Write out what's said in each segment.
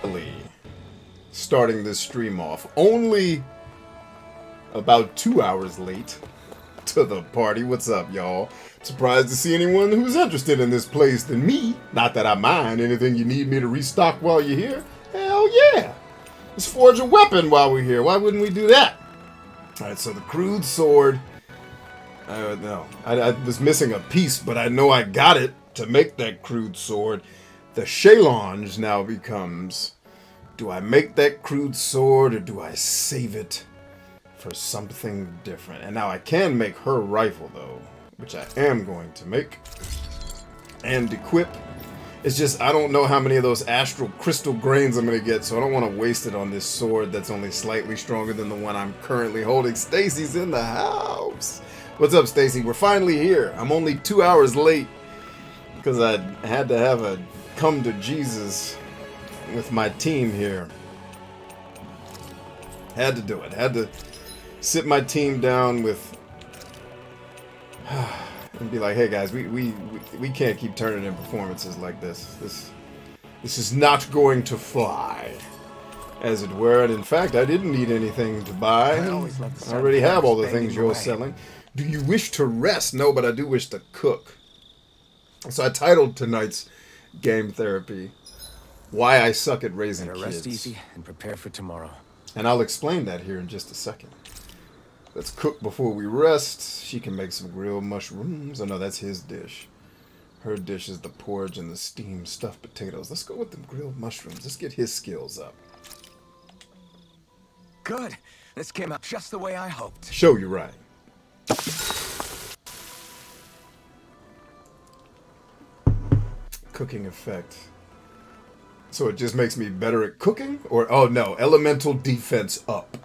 early starting this stream off. Only about 2 hours late to the party. What's up, y'all? Surprised to see anyone who's interested in this place than me. Not that I mind. Anything you need me to restock while you're here? Hell yeah! Let's forge a weapon while we're here. Why wouldn't we do that? Alright, so the crude sword. No. I was missing a piece, but I know I got it to make that crude sword. The challenge now becomes, do I make that crude sword or do I save it for something different? And now I can make her rifle, though, which I am going to make and equip. It's just, I don't know how many of those astral crystal grains I'm going to get, so I don't want to waste it on this sword that's only slightly stronger than the one I'm currently holding. Stacy's in the house. What's up, Stacy? We're finally here. I'm only 2 hours late because I had to have a come to Jesus with my team here. Had to do it. Had to sit my team down with and be like, hey guys, we can't keep turning in performances like this. This is not going to fly, as it were. And in fact, I didn't need anything to buy. I already have all the things you're selling. Do you wish to rest? No, but I do wish to cook. So I titled tonight's game therapy, Why I Suck at Raising Kids. Rest easy and prepare for tomorrow. And I'll explain that here in just a second. Let's cook before we rest. She can make some grilled mushrooms. Oh no, that's his dish. Her dish is the porridge and the steamed stuffed potatoes. Let's go with the grilled mushrooms. Let's get his skills up. Good. This came out just the way I hoped. Show you right. Cooking effect. So it just makes me better at cooking? Or, oh no, elemental defense up.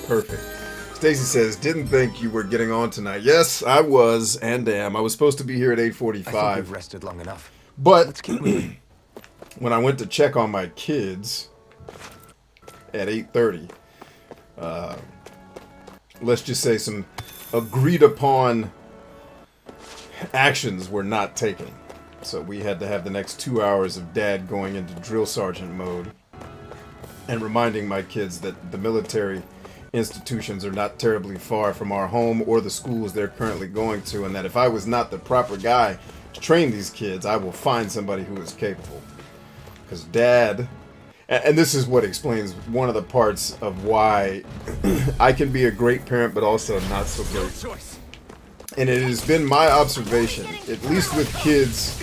Perfect. Stacy says, didn't think you were getting on tonight. Yes, I was and am. I was supposed to be here at 8:45. I think we've rested long enough. But let's keep moving. When I went to check on my kids at 8:30, let's just say some agreed upon actions were not taken. So we had to have the next 2 hours of Dad going into drill sergeant mode and reminding my kids that the military institutions are not terribly far from our home or the schools they're currently going to, and that if I was not the proper guy to train these kids, I will find somebody who is capable. Because Dad, and this is what explains one of the parts of why I can be a great parent but also not so great. And it has been my observation, at least with kids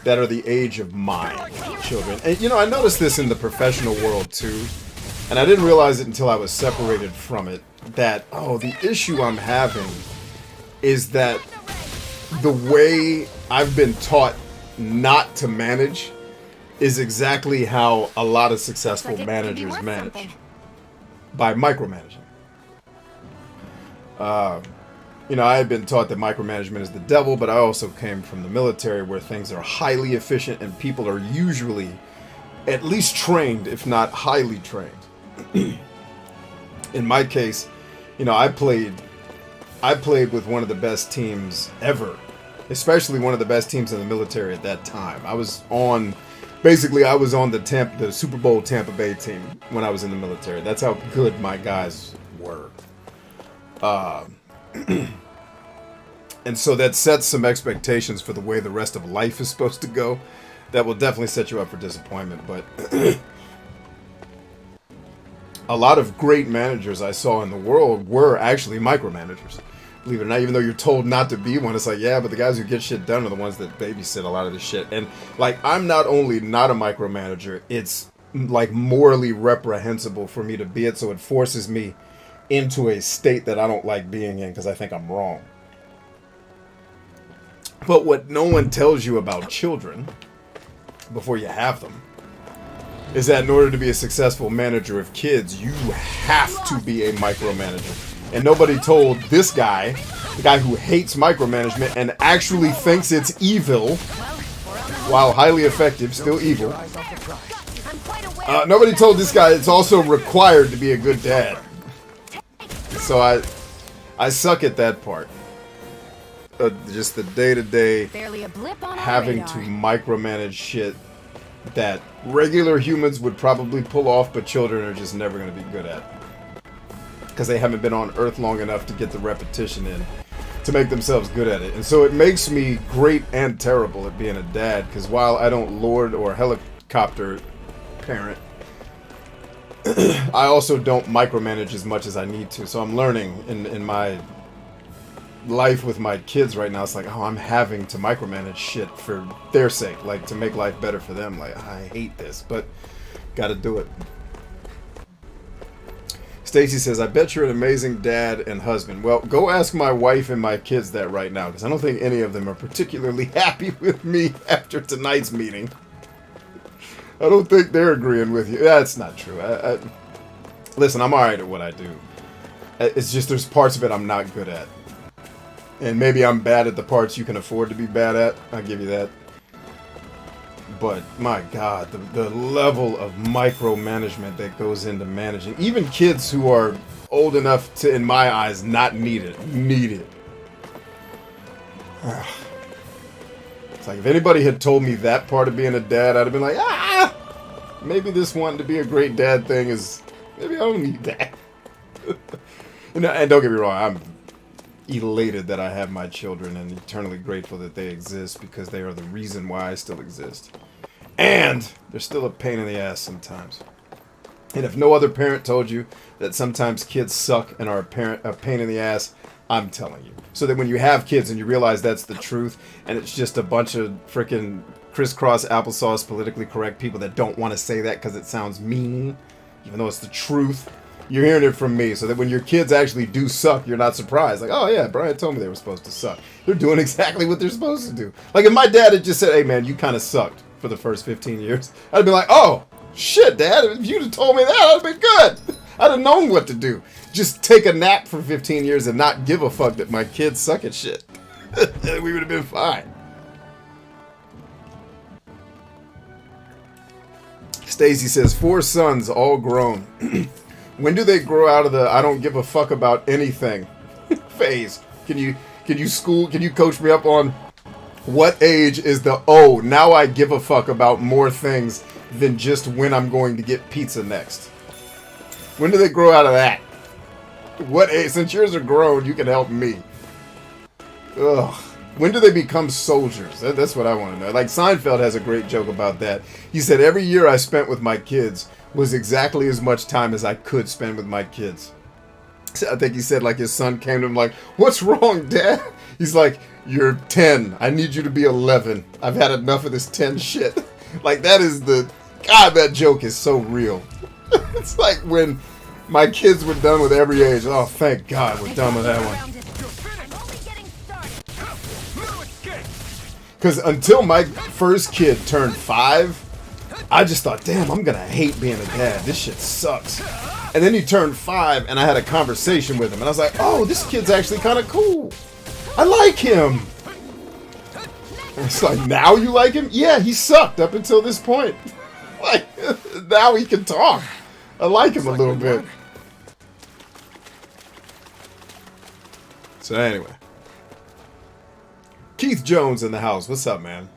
that are the age of my children. And you know, I noticed this in the professional world too. And I didn't realize it until I was separated from it, that, oh, the issue I'm having is that the way I've been taught not to manage is exactly how a lot of successful managers manage. By micromanaging. You know, I had been taught that micromanagement is the devil, but I also came from the military where things are highly efficient and people are usually at least trained, if not highly trained. In my case, you know, I played with one of the best teams ever, especially one of the best teams in the military at that time. I was on the Super Bowl Tampa Bay team when I was in the military. That's how good my guys were. And so that sets some expectations for the way the rest of life is supposed to go. That will definitely set you up for disappointment, but a lot of great managers I saw in the world were actually micromanagers. Believe it or not, even though you're told not to be one, it's like, yeah, but the guys who get shit done are the ones that babysit a lot of the shit. And, like, I'm not only not a micromanager, it's, like, morally reprehensible for me to be it, so it forces me into a state that I don't like being in because I think I'm wrong. But what no one tells you about children before you have them is that in order to be a successful manager of kids, you have to be a micromanager. And nobody told this guy, the guy who hates micromanagement and actually thinks it's evil, while highly effective, still evil. Nobody told this guy it's also required to be a good dad. So I suck at that part. Just the day-to-day having to micromanage shit that regular humans would probably pull off, but children are just never going to be good at. Because they haven't been on Earth long enough to get the repetition in to make themselves good at it. And so it makes me great and terrible at being a dad, because while I don't lord or helicopter parent, I also don't micromanage as much as I need to. So I'm learning in my life with my kids right now. It's like, oh, I'm having to micromanage shit for their sake, like to make life better for them. Like, I hate this, but gotta do it. Stacy says, I bet you're an amazing dad and husband. Well, go ask my wife and my kids that right now, because I don't think any of them are particularly happy with me after tonight's meeting. I don't think they're agreeing with you. That's not true. Listen, I'm alright at what I do. It's just there's parts of it I'm not good at. And maybe I'm bad at the parts you can afford to be bad at. I'll give you that. But, my God, the level of micromanagement that goes into managing. Even kids who are old enough to, in my eyes, not need it. Need it. It's like, if anybody had told me that part of being a dad, I'd have been like, maybe this wanting to be a great dad thing is, maybe I don't need that. And don't get me wrong, I'm elated that I have my children and eternally grateful that they exist, because they are the reason why I still exist. And they're still a pain in the ass sometimes. And if no other parent told you that sometimes kids suck and are a pain in the ass, I'm telling you. So that when you have kids and you realize that's the truth, and it's just a bunch of freaking crisscross applesauce politically correct people that don't want to say that because it sounds mean, even though it's the truth, you're hearing it from me. So that when your kids actually do suck, you're not surprised. Like, oh yeah, Brian told me they were supposed to suck. They're doing exactly what they're supposed to do. Like, if my dad had just said, hey man, you kind of sucked for the first 15 years, I'd be like, oh, shit, Dad, if you'd have told me that, I'd have been good. I'd have known what to do. Just take a nap for 15 years and not give a fuck that my kids suck at shit. We would have been fine. Stacy says, 4 sons, all grown. When do they grow out of the I don't give a fuck about anything phase? Can you coach me up on what age is the, oh, now I give a fuck about more things than just when I'm going to get pizza next? When do they grow out of that? What age? Since yours are grown, you can help me. Ugh. When do they become soldiers? That's what I want to know. Like, Seinfeld has a great joke about that. He said, every year I spent with my kids was exactly as much time as I could spend with my kids. I think he said, like, his son came to him like, what's wrong, Dad? He's like, you're 10. I need you to be 11. I've had enough of this 10 shit. Like, that is the... God, that joke is so real. It's like when my kids were done with every age. Oh, thank God we're done with that one. Because until my first kid turned 5, I just thought, damn, I'm going to hate being a dad. This shit sucks. And then he turned 5, and I had a conversation with him. And I was like, oh, this kid's actually kind of cool. I like him. And it's like, now you like him? Yeah, he sucked up until this point. Like, now he can talk. I like him a little bit. So anyway. Keith Jones in the house. What's up, man?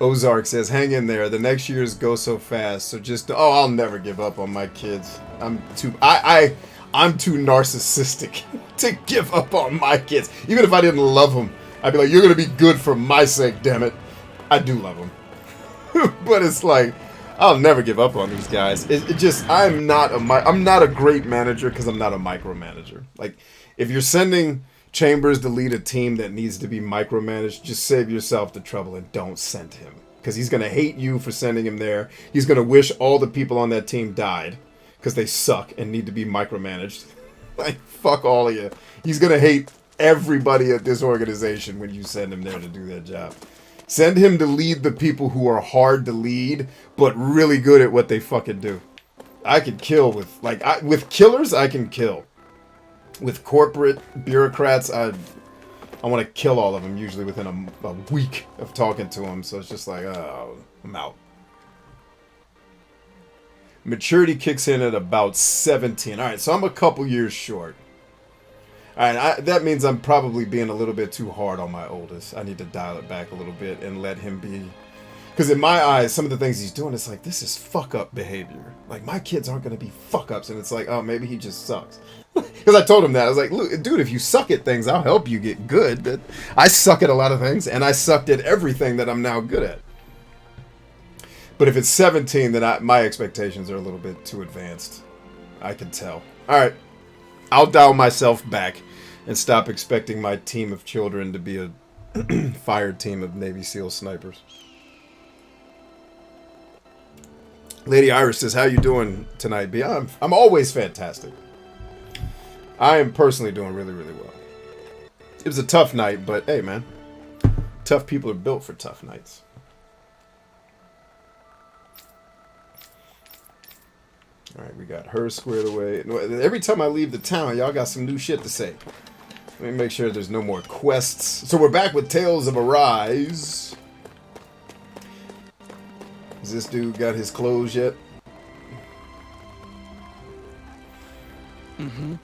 Ozark says, hang in there. The next years go so fast. So just, oh, I'll never give up on my kids. I'm too narcissistic to give up on my kids. Even if I didn't love them, I'd be like, you're going to be good for my sake, damn it. I do love them. But it's like, I'll never give up on these guys. It just, I'm not a great manager because I'm not a micromanager. Like, if you're sending Chambers to lead a team that needs to be micromanaged, just save yourself the trouble and don't send him. Because he's going to hate you for sending him there. He's going to wish all the people on that team died because they suck and need to be micromanaged. Like, fuck all of you. He's going to hate everybody at this organization when you send him there to do that job. Send him to lead the people who are hard to lead, but really good at what they fucking do. I could kill with, like, with killers, I can kill. With corporate bureaucrats, I want to kill all of them, usually within a week of talking to them. So it's just like, oh, I'm out. Maturity kicks in at about 17. All right, so I'm a couple years short. Alright, that means I'm probably being a little bit too hard on my oldest. I need to dial it back a little bit and let him be... Because in my eyes, some of the things he's doing, it's like, this is fuck-up behavior. Like, my kids aren't going to be fuck-ups. And it's like, oh, maybe he just sucks. Because I told him that. I was like, look, dude, if you suck at things, I'll help you get good. But I suck at a lot of things, and I sucked at everything that I'm now good at. But if it's 17, then my expectations are a little bit too advanced. I can tell. All right. I'll dial myself back and stop expecting my team of children to be a fired team of Navy SEAL snipers. Lady Irish says, how you doing tonight, B? I'm always fantastic. I am personally doing really, really well. It was a tough night, but hey, man. Tough people are built for tough nights. Alright, we got her squared away. Every time I leave the town, y'all got some new shit to say. Let me make sure there's no more quests. So we're back with Tales of Arise. Has this dude got his clothes yet? Mm-hmm.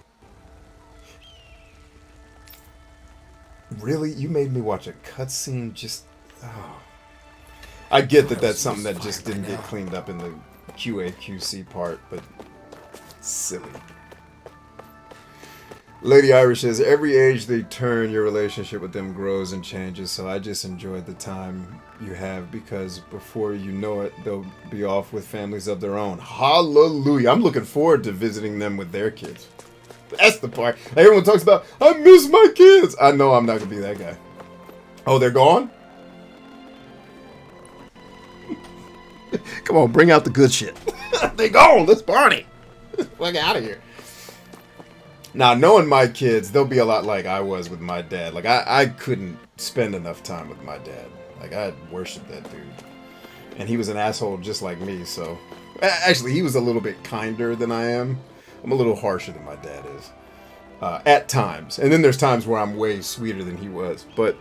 Really? You made me watch a cutscene just... Oh. I get that that's something that just didn't get cleaned up in the QA/QC part, but silly. Lady Irish says, every age they turn, your relationship with them grows and changes, so I just enjoyed the time you have, because before you know it, they'll be off with families of their own. Hallelujah. I'm looking forward to visiting them with their kids. That's the part. Everyone talks about, I miss my kids. I know I'm not going to be that guy. Oh, they're gone? Come on, bring out the good shit. They gone. Let's party. Fuck out of here. Now, knowing my kids, they'll be a lot like I was with my dad. Like, I couldn't spend enough time with my dad. Like, I worshipped that dude. And he was an asshole just like me, so... Actually, he was a little bit kinder than I am. I'm a little harsher than my dad is. At times. And then there's times where I'm way sweeter than he was. But,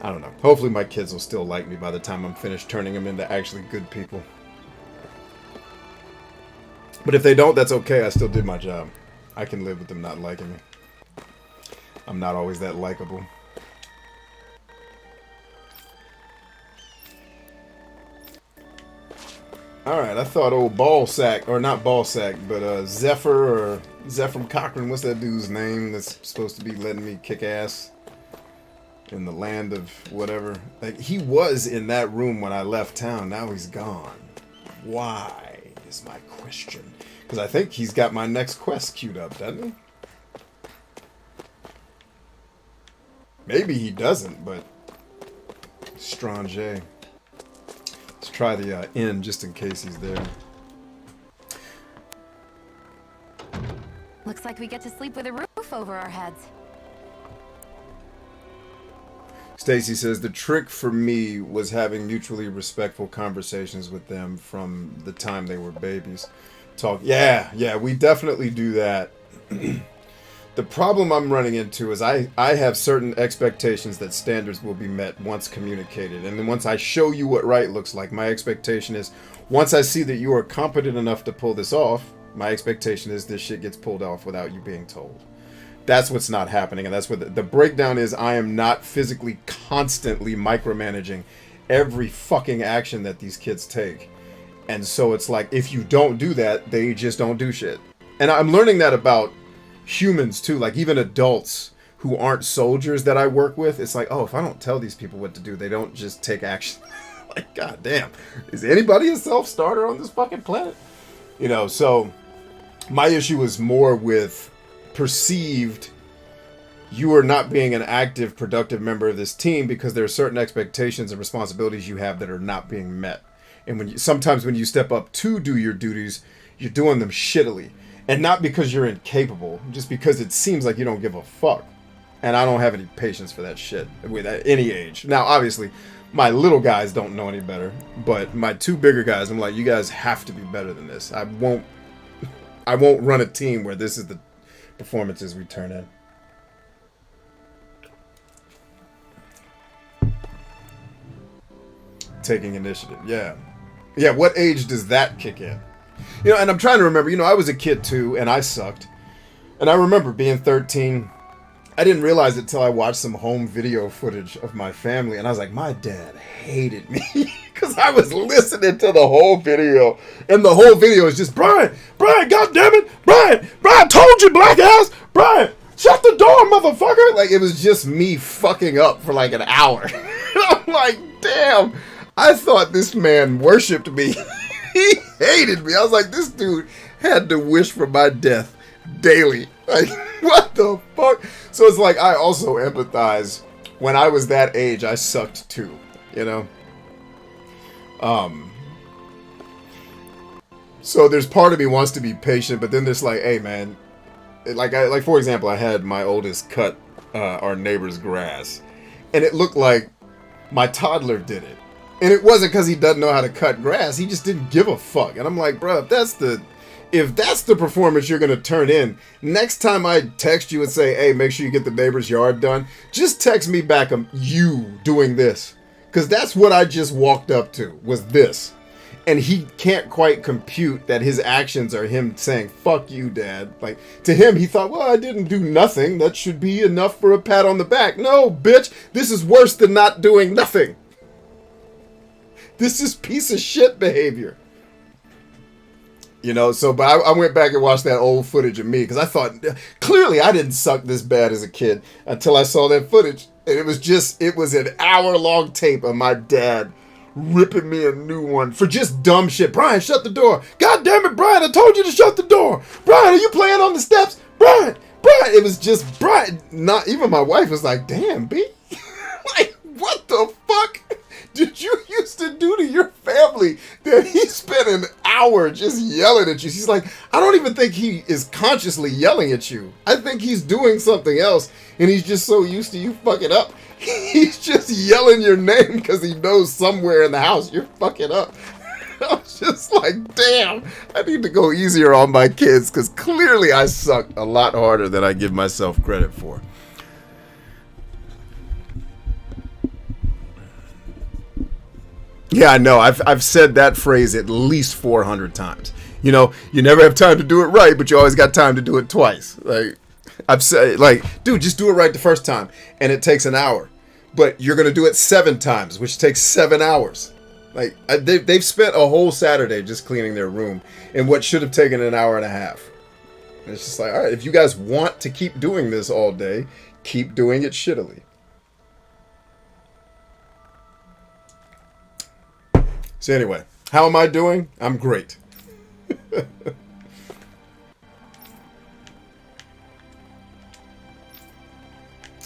I don't know. Hopefully my kids will still like me by the time I'm finished turning them into actually good people. But if they don't, that's okay. I still did my job. I can live with them not liking me. I'm not always that likable. Alright, I thought old Ballsack, or not Ballsack, but Zephyr, or Zephyr Cochran, what's that dude's name that's supposed to be letting me kick ass in the land of whatever. Like, he was in that room when I left town, now he's gone. Why, is my question. Because I think he's got my next quest queued up, doesn't he? Maybe he doesn't, but... Strange. Let's try the inn just in case he's there. Looks like we get to sleep with a roof over our heads. Stacy says, the trick for me was having mutually respectful conversations with them from the time they were babies. Yeah, we definitely do that. The problem I'm running into is I have certain expectations that standards will be met once communicated. And then once I show you what right looks like, my expectation is, once I see that you are competent enough to pull this off, my expectation is this shit gets pulled off without you being told. That's what's not happening. And that's what the breakdown is. I am not physically constantly micromanaging every fucking action that these kids take. And so it's like, if you don't do that, they just don't do shit. And I'm learning that about humans too. Like, even adults who aren't soldiers that I work with, it's like, oh, if I don't tell these people what to do, they don't just take action. Like, goddamn, is anybody a self-starter on this fucking planet? You know, so my issue is more with perceived you are not being an active, productive member of this team because there are certain expectations and responsibilities you have that are not being met. And sometimes when you step up to do your duties, you're doing them shittily. And not because you're incapable, just because it seems like you don't give a fuck. And I don't have any patience for that shit with at any age. Now, obviously, my little guys don't know any better. But my two bigger guys, I'm like, you guys have to be better than this. I won't run a team where this is the performances we turn in. Taking initiative, yeah. Yeah, what age does that kick in? You know, and I'm trying to remember, you know, I was a kid too, and I sucked. And I remember being 13. I didn't realize it till I watched some home video footage of my family, and I was like, my dad hated me because I was listening to the whole video, and the whole video is just Brian, God damn it, Brian, told you, black ass, Brian, shut the door, motherfucker. Like, it was just me fucking up for like an hour. I'm like, damn, I thought this man worshipped me. He hated me. I was like, this dude had to wish for my death daily. Like, what the fuck? So it's like, I also empathize. When I was that age, I sucked too, you know? So there's part of me wants to be patient, but then there's like, hey man, like for example, I had my oldest cut our neighbor's grass, and it looked like my toddler did it. And it wasn't because he doesn't know how to cut grass, he just didn't give a fuck. And I'm like, bro, if that's the performance you're going to turn in, next time I text you and say, hey, make sure you get the neighbor's yard done, just text me back you doing this. Because that's what I just walked up to, was this. And he can't quite compute that his actions are him saying, fuck you, Dad. Like, to him, he thought, well, I didn't do nothing. That should be enough for a pat on the back. No, bitch, this is worse than not doing nothing. This is piece of shit behavior. You know, so, but I went back and watched that old footage of me because I thought, clearly I didn't suck this bad as a kid until I saw that footage. And it was an hour-long tape of my dad ripping me a new one for just dumb shit. Brian, shut the door. God damn it, Brian, I told you to shut the door. Brian, are you playing on the steps? Brian. It was just Brian. Not even my wife was like, damn, B. Like, what the fuck did you used to do to your family that he spent an hour just yelling at you? She's like, I don't even think he is consciously yelling at you. I think he's doing something else, and he's just so used to you fucking up. He's just yelling your name because he knows somewhere in the house you're fucking up. I was just like, damn, I need to go easier on my kids because clearly I suck a lot harder than I give myself credit for. Yeah, I know. I've said that phrase at least 400 times. You know, you never have time to do it right, but you always got time to do it twice. Like, I've said, like, dude, just do it right the first time, and it takes an hour. But you're going to do it 7 times, which takes 7 hours. Like, they've spent a whole Saturday just cleaning their room in what should have taken an hour and a half. And it's just like, all right, if you guys want to keep doing this all day, keep doing it shittily. So anyway, how am I doing? I'm great.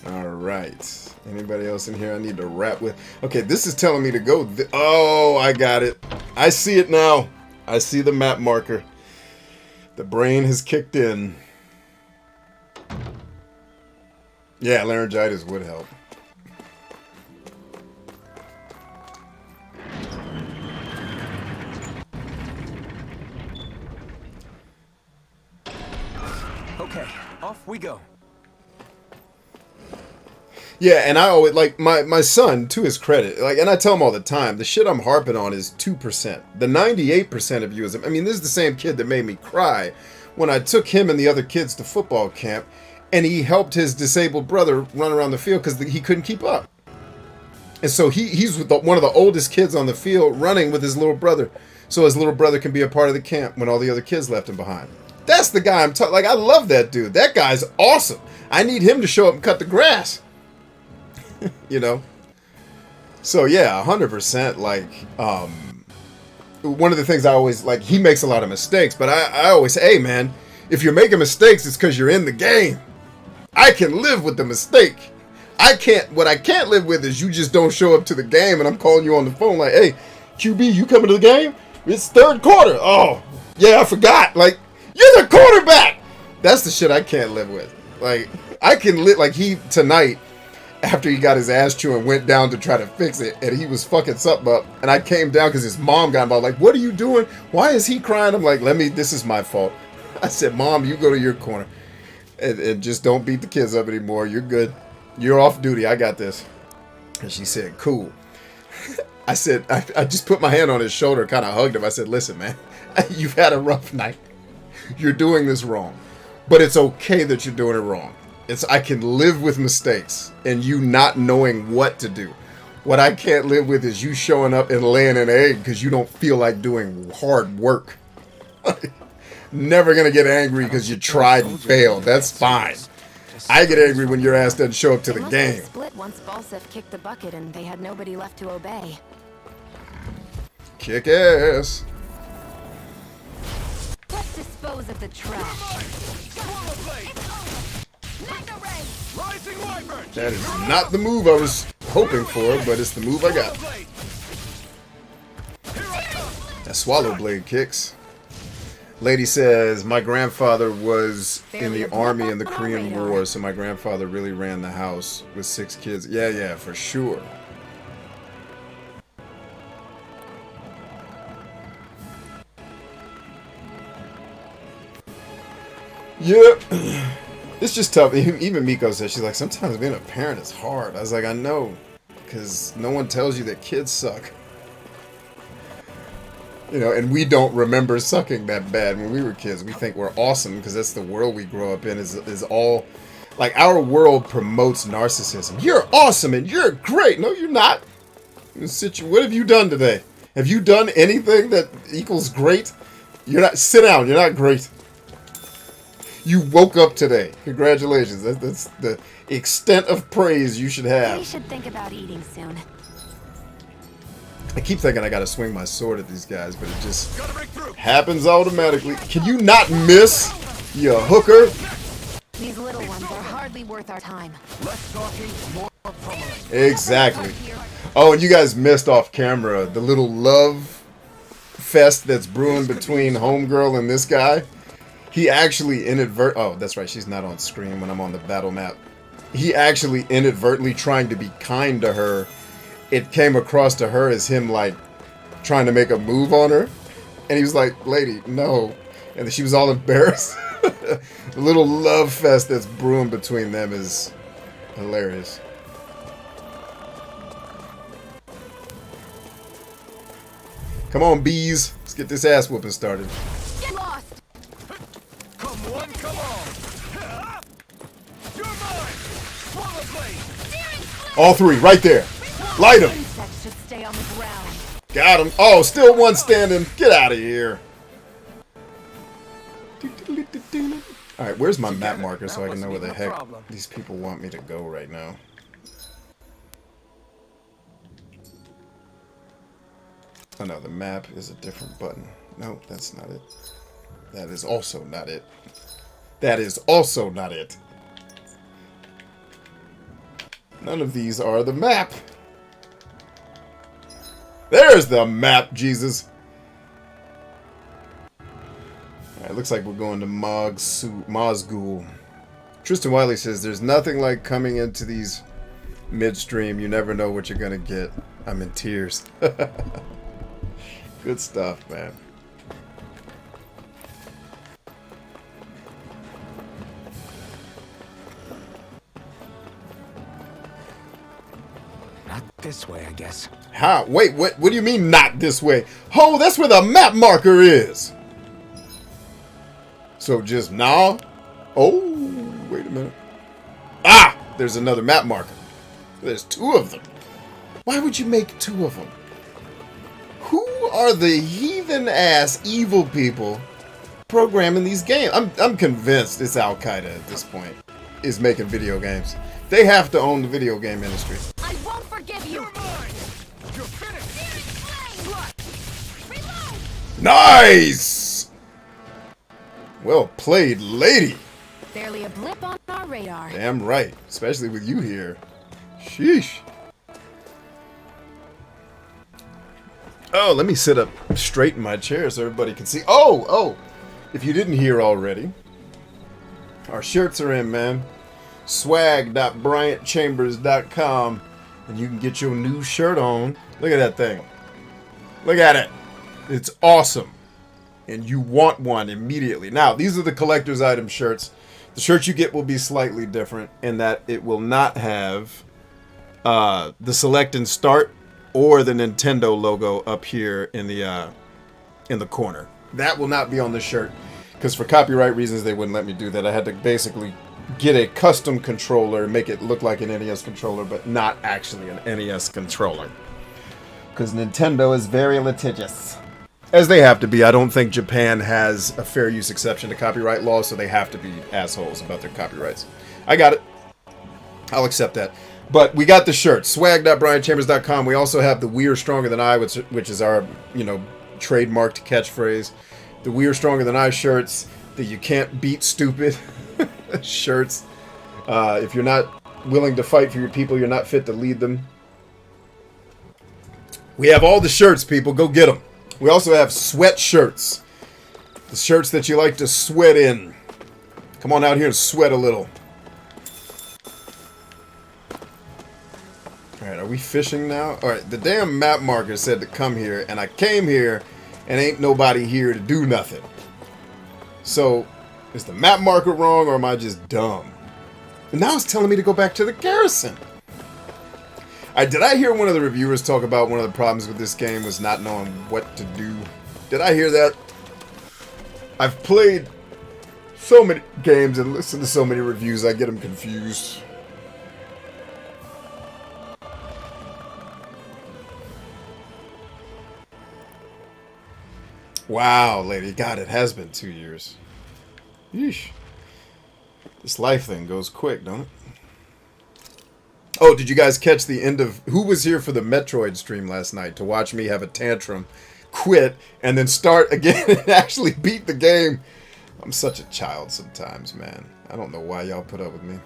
All right. Anybody else in here I need to wrap with? Okay, this is telling me to go. Oh, I got it. I see it now. I see the map marker. The brain has kicked in. Yeah, laryngitis would help. Okay, off we go. Yeah, and I always, like, my son, to his credit, like, and I tell him all the time, the shit I'm harping on is 2%. The 98% of you is, I mean, this is the same kid that made me cry when I took him and the other kids to football camp, and he helped his disabled brother run around the field because he couldn't keep up. And so he's one of the oldest kids on the field running with his little brother, so his little brother can be a part of the camp when all the other kids left him behind. That's the guy I'm talking, like, I love that dude. That guy's awesome. I need him to show up and cut the grass. You know? So yeah, 100%, like, one of the things I always, like, he makes a lot of mistakes, but I always say, hey man, if you're making mistakes, it's because you're in the game. I can live with the mistake. What I can't live with is you just don't show up to the game and I'm calling you on the phone like, hey, QB, you coming to the game? It's third quarter. Oh, yeah, I forgot. Like, you're the quarterback. That's the shit I can't live with. Like, I can live, like, tonight, after he got his ass chewed, went down to try to fix it, and he was fucking something up, and I came down because his mom got involved, like, what are you doing? Why is he crying? I'm like, this is my fault. I said, Mom, you go to your corner, and just don't beat the kids up anymore. You're good. You're off duty. I got this. And she said, cool. I said, I just put my hand on his shoulder, kind of hugged him. I said, listen, man, you've had a rough night. You're doing this wrong. But it's okay that you're doing it wrong. I can live with mistakes and you not knowing what to do. What I can't live with is you showing up and laying an egg because you don't feel like doing hard work. Never gonna get angry because you tried and failed. That's fine. I get angry when your ass doesn't show up to the game. Split once B+Pos kicked the bucket and they had nobody left to obey. Kick ass. Let's dispose of the trash. That is not the move I was hoping for, but it's the move I got. That swallow blade kicks. Lady says, my grandfather was in the army in the Korean War, so my grandfather really ran the house with 6 kids. Yeah, for sure. Yep. It's just tough. Even Miko says, she's like, sometimes being a parent is hard. I was like, I know, because no one tells you that kids suck. You know, and we don't remember sucking that bad when we were kids. We think we're awesome because that's the world we grow up in. Is all like our world promotes narcissism. You're awesome and you're great. No, you're not. What have you done today? Have you done anything that equals great? You're not. Sit down. You're not great. You woke up today. Congratulations. That's the extent of praise you should have. We should think about eating soon. I keep thinking I gotta swing my sword at these guys, but it just happens automatically. Can you not miss, you hooker? These little ones are hardly worth our time. Less talking, more pummeling. Exactly. Oh, and you guys missed off camera the little love fest that's brewing between Homegirl and this guy. He actually oh, that's right, she's not on screen when I'm on the battle map. He actually inadvertently trying to be kind to her. It came across to her as him, like, trying to make a move on her. And he was like, lady, no. And then she was all embarrassed. The little love fest that's brewing between them is hilarious. Come on, bees. Let's get this ass whooping started. Get lost! Come one, come all. You're mine. Swallow blade. All 3, right there. Light him. Insects should stay on the ground. Got him. Oh, still one standing. Get out of here. Alright, where's my map marker so I can know where the heck these people want me to go right now? Oh no, the map is a different button. No, that's not it. That is also not it. That is also not it. None of these are the map. There's the map, Jesus. Alright, looks like we're going to Mosgul. Tristan Wiley says, there's nothing like coming into these midstream. You never know what you're going to get. I'm in tears. Good stuff, man. Not this way, I guess. How? Wait, what do you mean not this way? Oh, that's where the map marker is. So just now? Oh, wait a minute. Ah, there's another map marker. There's 2 of them. Why would you make 2 of them? Who are the heathen-ass evil people programming these games? I'm convinced it's Al-Qaeda at this point, is making video games. They have to own the video game industry. I won't forgive you! You're mine. You're finished. Nice! Well played, lady. Barely a blip on our radar. Damn right, especially with you here. Sheesh. Oh, let me sit up straight in my chair so everybody can see. Oh, if you didn't hear already, our shirts are in, man. swag.bryantchambers.com, and you can get your new shirt on. Look at that thing. Look at it. It's awesome. And you want one immediately. Now, these are the collector's item shirts. The shirt you get will be slightly different in that it will not have the select and start or the Nintendo logo up here in the corner. That will not be on the shirt. Because for copyright reasons, they wouldn't let me do that. I had to basically get a custom controller, make it look like an NES controller, but not actually an NES controller. Because Nintendo is very litigious. As they have to be. I don't think Japan has a fair use exception to copyright law, so they have to be assholes about their copyrights. I got it. I'll accept that. But we got the shirt. Swag.brianchambers.com. We also have the We Are Stronger Than I, which is our, trademarked catchphrase. The We Are Stronger Than I shirts. The You Can't Beat Stupid shirts. If you're not willing to fight for your people, you're not fit to lead them. We have all the shirts, people. Go get them. We also have sweat shirts. The shirts that you like to sweat in. Come on out here and sweat a little. Alright, are we fishing now? Alright, the damn map marker said to come here, and I came here, and ain't nobody here to do nothing. So, is the map marker wrong, or am I just dumb? And now it's telling me to go back to the garrison. Did I hear one of the reviewers talk about one of the problems with this game was not knowing what to do? Did I hear that? I've played so many games and listened to so many reviews, I get them confused. Wow, lady. God, it has been 2 years. Yeesh. This life thing goes quick, don't it? Oh, did you guys catch the end of... Who was here for the Metroid stream last night to watch me have a tantrum, quit, and then start again and actually beat the game? I'm such a child sometimes, man. I don't know why y'all put up with me.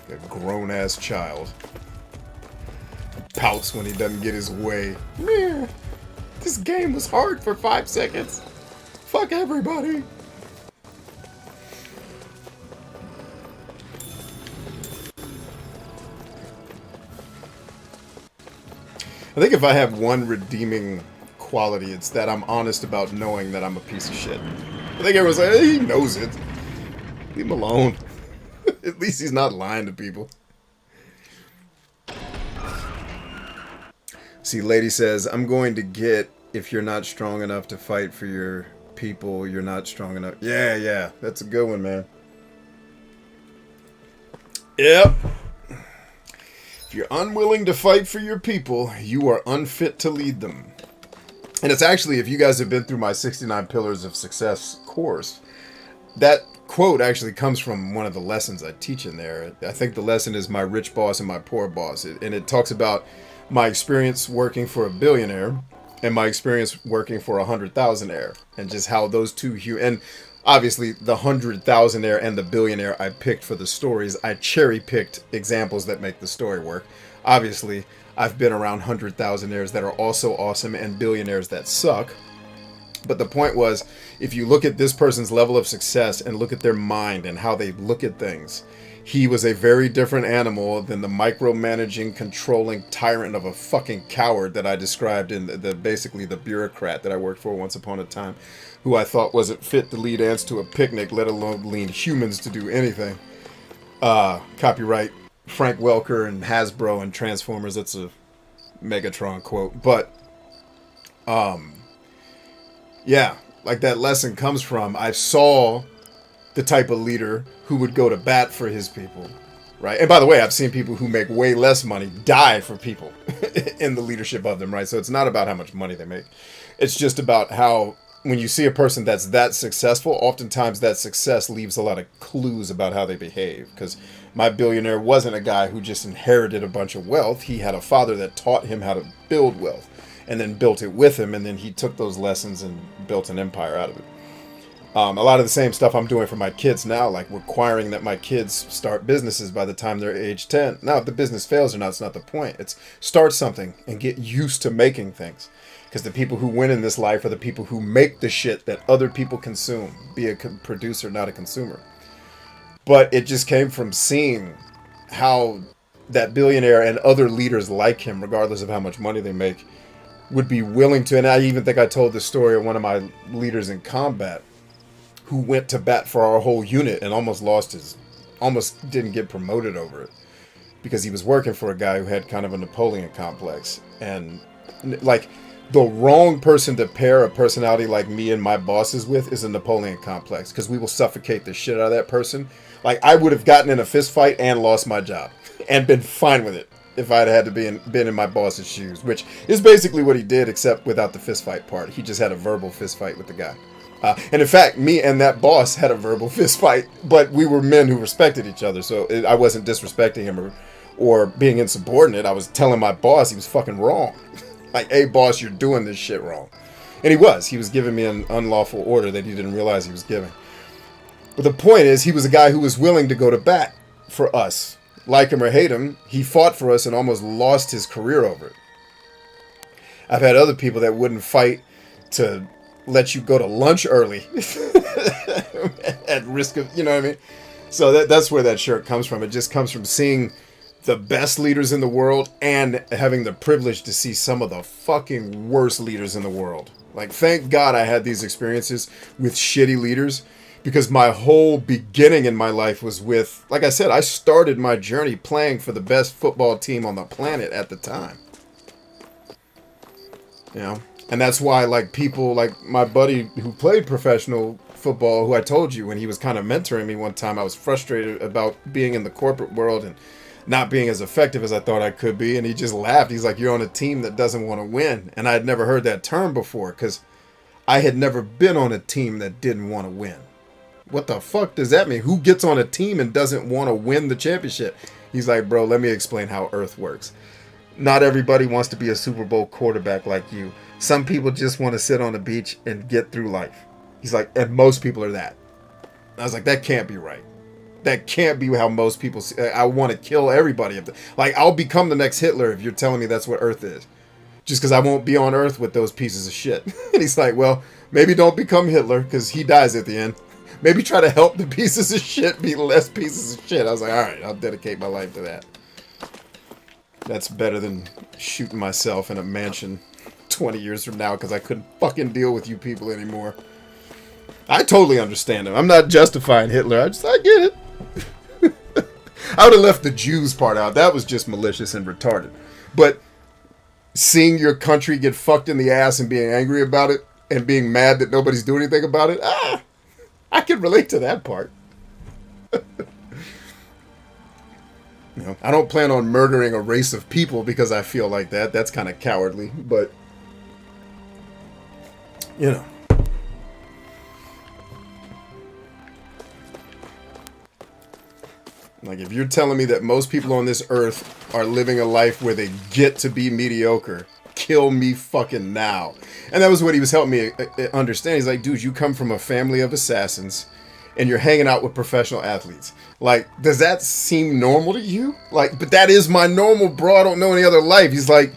A grown-ass child. Pouts when he doesn't get his way. Man, this game was hard for 5 seconds. Fuck everybody. I think if I have one redeeming quality, it's that I'm honest about knowing that I'm a piece of shit. I think everyone's like, hey, he knows it. Leave him alone. At least he's not lying to people. See, lady says, I'm going to get if you're not strong enough to fight for your people, you're not strong enough. Yeah, that's a good one, man. Yep. If you're unwilling to fight for your people, you are unfit to lead them. And it's actually, if you guys have been through my 69 Pillars of Success course, that quote actually comes from one of the lessons I teach in there. I think the lesson is My Rich Boss and My Poor Boss. And it talks about my experience working for a billionaire and my experience working for a 100,000-aire. And just how those two... And obviously, the 100,000-aire and the billionaire I picked for the stories, I cherry-picked examples that make the story work. Obviously, I've been around 100,000-aires that are also awesome and billionaires that suck. But the point was, if you look at this person's level of success and look at their mind and how they look at things, he was a very different animal than the micromanaging, controlling tyrant of a fucking coward that I described in basically the bureaucrat that I worked for once upon a time, who I thought wasn't fit to lead ants to a picnic, let alone lead humans to do anything. Copyright Frank Welker and Hasbro and Transformers. That's a Megatron quote. But, yeah, like that lesson comes from, I saw the type of leader who would go to bat for his people, right? And by the way, I've seen people who make way less money die for people in the leadership of them, right? So it's not about how much money they make. It's just about how, when you see a person that's that successful, oftentimes that success leaves a lot of clues about how they behave. Because my billionaire wasn't a guy who just inherited a bunch of wealth. He had a father that taught him how to build wealth and then built it with him. And then he took those lessons and built an empire out of it. A lot of the same stuff I'm doing for my kids now, like requiring that my kids start businesses by the time they're age 10. Now, if the business fails or not, it's not the point. It's start something and get used to making things. Because the people who win in this life are the people who make the shit that other people consume. Be a producer, not a consumer. But it just came from seeing how that billionaire and other leaders like him, regardless of how much money they make, would be willing to. And I even think I told the story of one of my leaders in combat who went to bat for our whole unit and almost didn't get promoted over it. Because he was working for a guy who had kind of a Napoleon complex. And, like, the wrong person to pair a personality like me and my bosses with is a Napoleon complex, because we will suffocate the shit out of that person. Like, I would have gotten in a fist fight and lost my job and been fine with it if I'd had to been in my boss's shoes, which is basically what he did, except without the fist fight part. He just had a verbal fist fight with the guy. And in fact, me and that boss had a verbal fist fight, but we were men who respected each other, so I wasn't disrespecting him or being insubordinate. I was telling my boss he was fucking wrong. Like, hey, boss, you're doing this shit wrong. And he was. He was giving me an unlawful order that he didn't realize he was giving. But the point is, he was a guy who was willing to go to bat for us. Like him or hate him, he fought for us and almost lost his career over it. I've had other people that wouldn't fight to let you go to lunch early at risk of, you know what I mean? So that's where that shirt comes from. It just comes from seeing the best leaders in the world and having the privilege to see some of the fucking worst leaders in the world. Like, thank God I had these experiences with shitty leaders, because my whole beginning in my life was with, like I said, I started my journey playing for the best football team on the planet at the time. You know? And that's why, like, people like my buddy who played professional football, who I told you when he was kind of mentoring me one time, I was frustrated about being in the corporate world and not being as effective as I thought I could be. And he just laughed. He's like, you're on a team that doesn't want to win. And I had never heard that term before, because I had never been on a team that didn't want to win. What the fuck does that mean? Who gets on a team and doesn't want to win the championship? He's like, bro, let me explain how Earth works. Not everybody wants to be a Super Bowl quarterback like you. Some people just want to sit on the beach and get through life. He's like, and most people are that. I was like, that can't be right. That can't be how most people see. I want to kill everybody. Like, I'll become the next Hitler if you're telling me that's what Earth is. Just because I won't be on Earth with those pieces of shit. And he's like, well, maybe don't become Hitler, because he dies at the end. Maybe try to help the pieces of shit be less pieces of shit. I was like, all right, I'll dedicate my life to that. That's better than shooting myself in a mansion 20 years from now because I couldn't fucking deal with you people anymore. I totally understand him. I'm not justifying Hitler. I get it. I would have left the Jews part out. That was just malicious and retarded. But seeing your country get fucked in the ass and being angry about it and being mad that nobody's doing anything about it, I can relate to that part. You know, I don't plan on murdering a race of people because I feel like that. That's kind of cowardly, but you know. Like, if you're telling me that most people on this earth are living a life where they get to be mediocre, kill me fucking now. And that was what he was helping me understand. He's like, dude, you come from a family of assassins and you're hanging out with professional athletes. Like, does that seem normal to you? Like, but that is my normal, bro. I don't know any other life. He's like,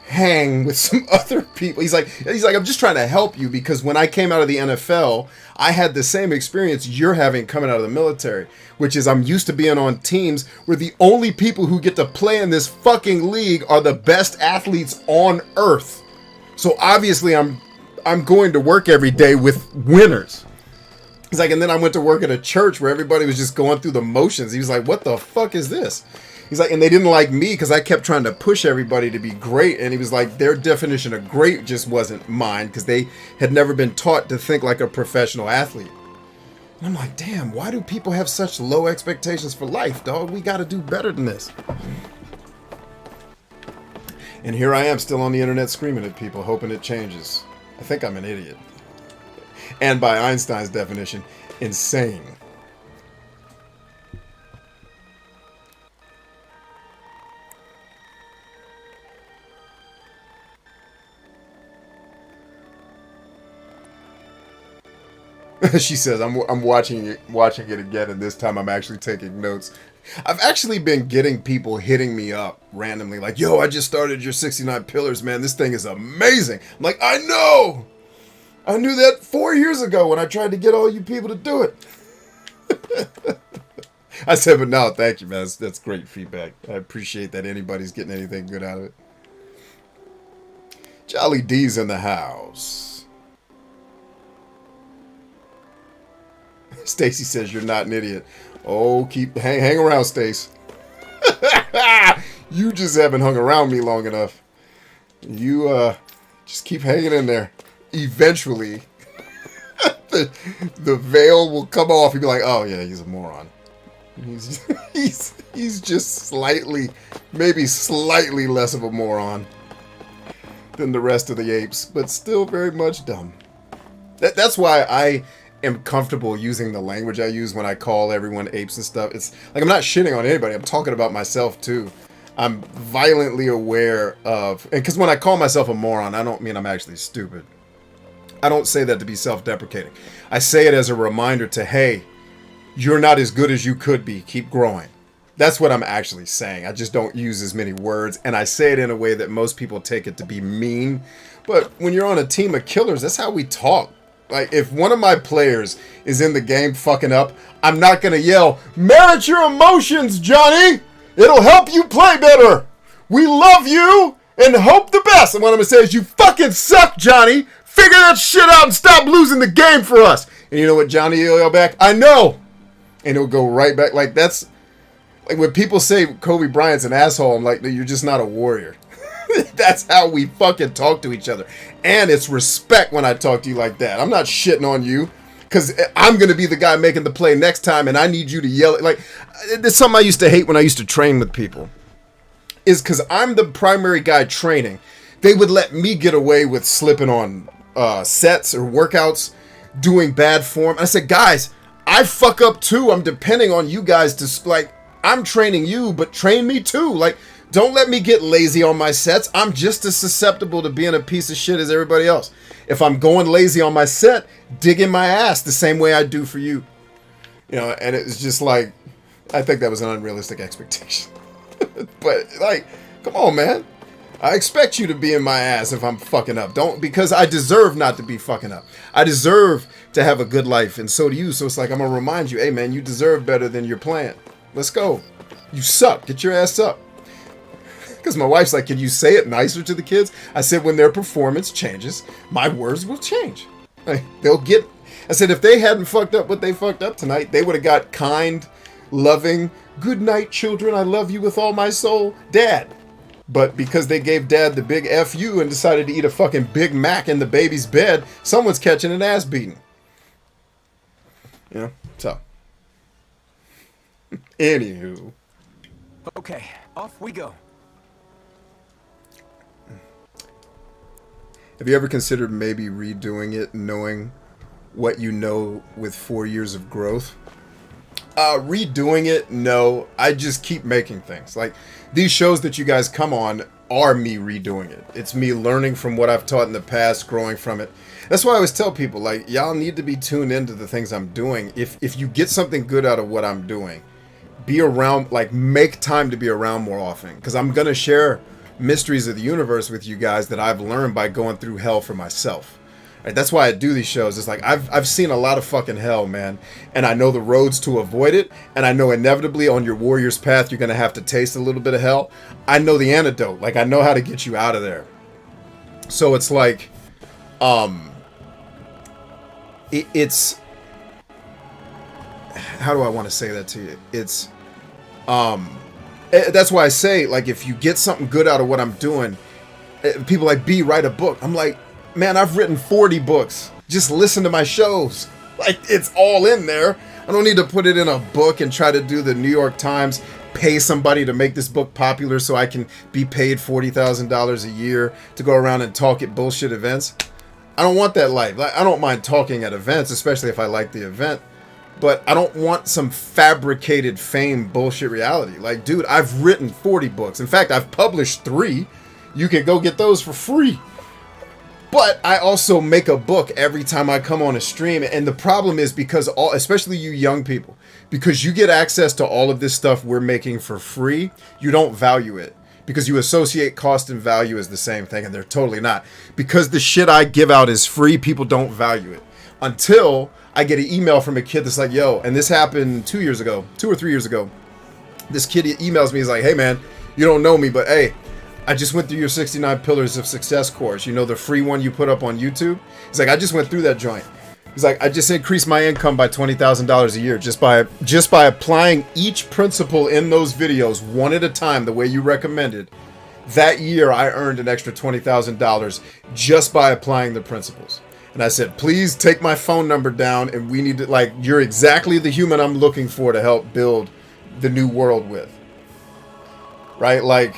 hang with some other people. He's like, I'm just trying to help you, because when I came out of the NFL, I had the same experience you're having coming out of the military, which is I'm used to being on teams where the only people who get to play in this fucking league are the best athletes on earth. So obviously I'm going to work every day with winners. He's like, and then I went to work at a church where everybody was just going through the motions. He was like, what the fuck is this? He's like, and they didn't like me because I kept trying to push everybody to be great. And he was like, their definition of great just wasn't mine, because they had never been taught to think like a professional athlete. And I'm like, damn, why do people have such low expectations for life, dog? We got to do better than this. And here I am still on the internet screaming at people, hoping it changes. I think I'm an idiot. And by Einstein's definition, insane. She says, I'm watching it again, and this time I'm actually taking notes. I've actually been getting people hitting me up randomly, like, yo, I just started your 69 Pillars, man. This thing is amazing. I'm like, I know! I knew that 4 years ago when I tried to get all you people to do it. I said, but no, thank you, man. That's great feedback. I appreciate that anybody's getting anything good out of it. Jolly D's in the house. Stacy says you're not an idiot. Oh, hang around, Stace. You just haven't hung around me long enough. You Just keep hanging in there. Eventually, the veil will come off. You'll be like, oh yeah, he's a moron. He's just slightly, maybe slightly less of a moron than the rest of the apes, but still very much dumb. That's why I am comfortable using the language I use when I call everyone apes and stuff. It's like I'm not shitting on anybody. I'm talking about myself too. I'm violently aware of, and because when I call myself a moron, I don't mean I'm actually stupid. I don't say that to be self-deprecating. I say it as a reminder to, hey, you're not as good as you could be. Keep growing. That's what I'm actually saying. I just don't use as many words, and I say it in a way that most people take it to be mean. But when you're on a team of killers, that's how we talk. Like, if one of my players is in the game fucking up, I'm not going to yell, "Manage your emotions, Johnny! It'll help you play better! We love you and hope the best!" And what I'm going to say is, "You fucking suck, Johnny! Figure that shit out and stop losing the game for us!" And you know what Johnny will yell back? "I know!" And he'll go right back. Like, that's... Like, when people say Kobe Bryant's an asshole, I'm like, you're just not a warrior. That's how we fucking talk to each other. And it's respect when I talk to you like that. I'm not shitting on you, because I'm going to be the guy making the play next time, and I need you to yell it. Like, there's something I used to hate when I used to train with people. Is because I'm the primary guy training. They would let me get away with slipping on sets or workouts, doing bad form. And I said, guys, I fuck up too. I'm depending on you guys to, like, I'm training you, but train me too. Like, don't let me get lazy on my sets. I'm just as susceptible to being a piece of shit as everybody else. If I'm going lazy on my set, dig in my ass the same way I do for you. You know, and it's just like, I think that was an unrealistic expectation. But, like, come on, man. I expect you to be in my ass if I'm fucking up. Because I deserve not to be fucking up. I deserve to have a good life, and so do you. So it's like, I'm going to remind you, hey, man, you deserve better than you're playing. Let's go. You suck. Get your ass up. Because my wife's like, can you say it nicer to the kids? I said, when their performance changes, my words will change. Like, they'll get... I said, if they hadn't fucked up what they fucked up tonight, they would have got kind, loving, good night, children, I love you with all my soul, Dad. But because they gave Dad the big F you and decided to eat a fucking Big Mac in the baby's bed, someone's catching an ass beating. You know? So. Anywho. Okay, off we go. Have you ever considered maybe redoing it, knowing what you know with 4 years of growth? Redoing it, no. I just keep making things. Like, these shows that you guys come on are me redoing it. It's me learning from what I've taught in the past, growing from it. That's why I always tell people, like, y'all need to be tuned into the things I'm doing. If you get something good out of what I'm doing, be around, like, make time to be around more often. Because I'm going to share mysteries of the universe with you guys that I've learned by going through hell for myself. Right? That's why I do these shows. It's like I've seen a lot of fucking hell, man, and I know the roads to avoid it, and I know inevitably on your warrior's path you're gonna have to taste a little bit of hell. I know the antidote. Like, I know how to get you out of there. So it's like, it's how do I want to say that to you? It's that's why I say, like, if you get something good out of what I'm doing, people like, B, write a book. I'm like, man, I've written 40 books. Just listen to my shows. Like, it's all in there. I don't need to put it in a book and try to do the New York Times, pay somebody to make this book popular so I can be paid $40,000 a year to go around and talk at bullshit events. I don't want that life. Like, I don't mind talking at events, especially if I like the event. But I don't want some fabricated fame bullshit reality. Like, dude, I've written 40 books. In fact, I've published 3. You can go get those for free. But I also make a book every time I come on a stream. And the problem is because especially you young people, because you get access to all of this stuff we're making for free, you don't value it. Because you associate cost and value as the same thing, and they're totally not. Because the shit I give out is free, people don't value it. Until I get an email from a kid that's like, yo, and this happened 2 or 3 years ago. This kid emails me, he's like, hey man, you don't know me, but hey, I just went through your 69 Pillars of Success course. You know, the free one you put up on YouTube? He's like, I just went through that joint. He's like, I just increased my income by $20,000 a year just by applying each principle in those videos one at a time the way you recommended. That year, I earned an extra $20,000 just by applying the principles. And I said, please take my phone number down, and we need to, like, you're exactly the human I'm looking for to help build the new world with. Right? Like,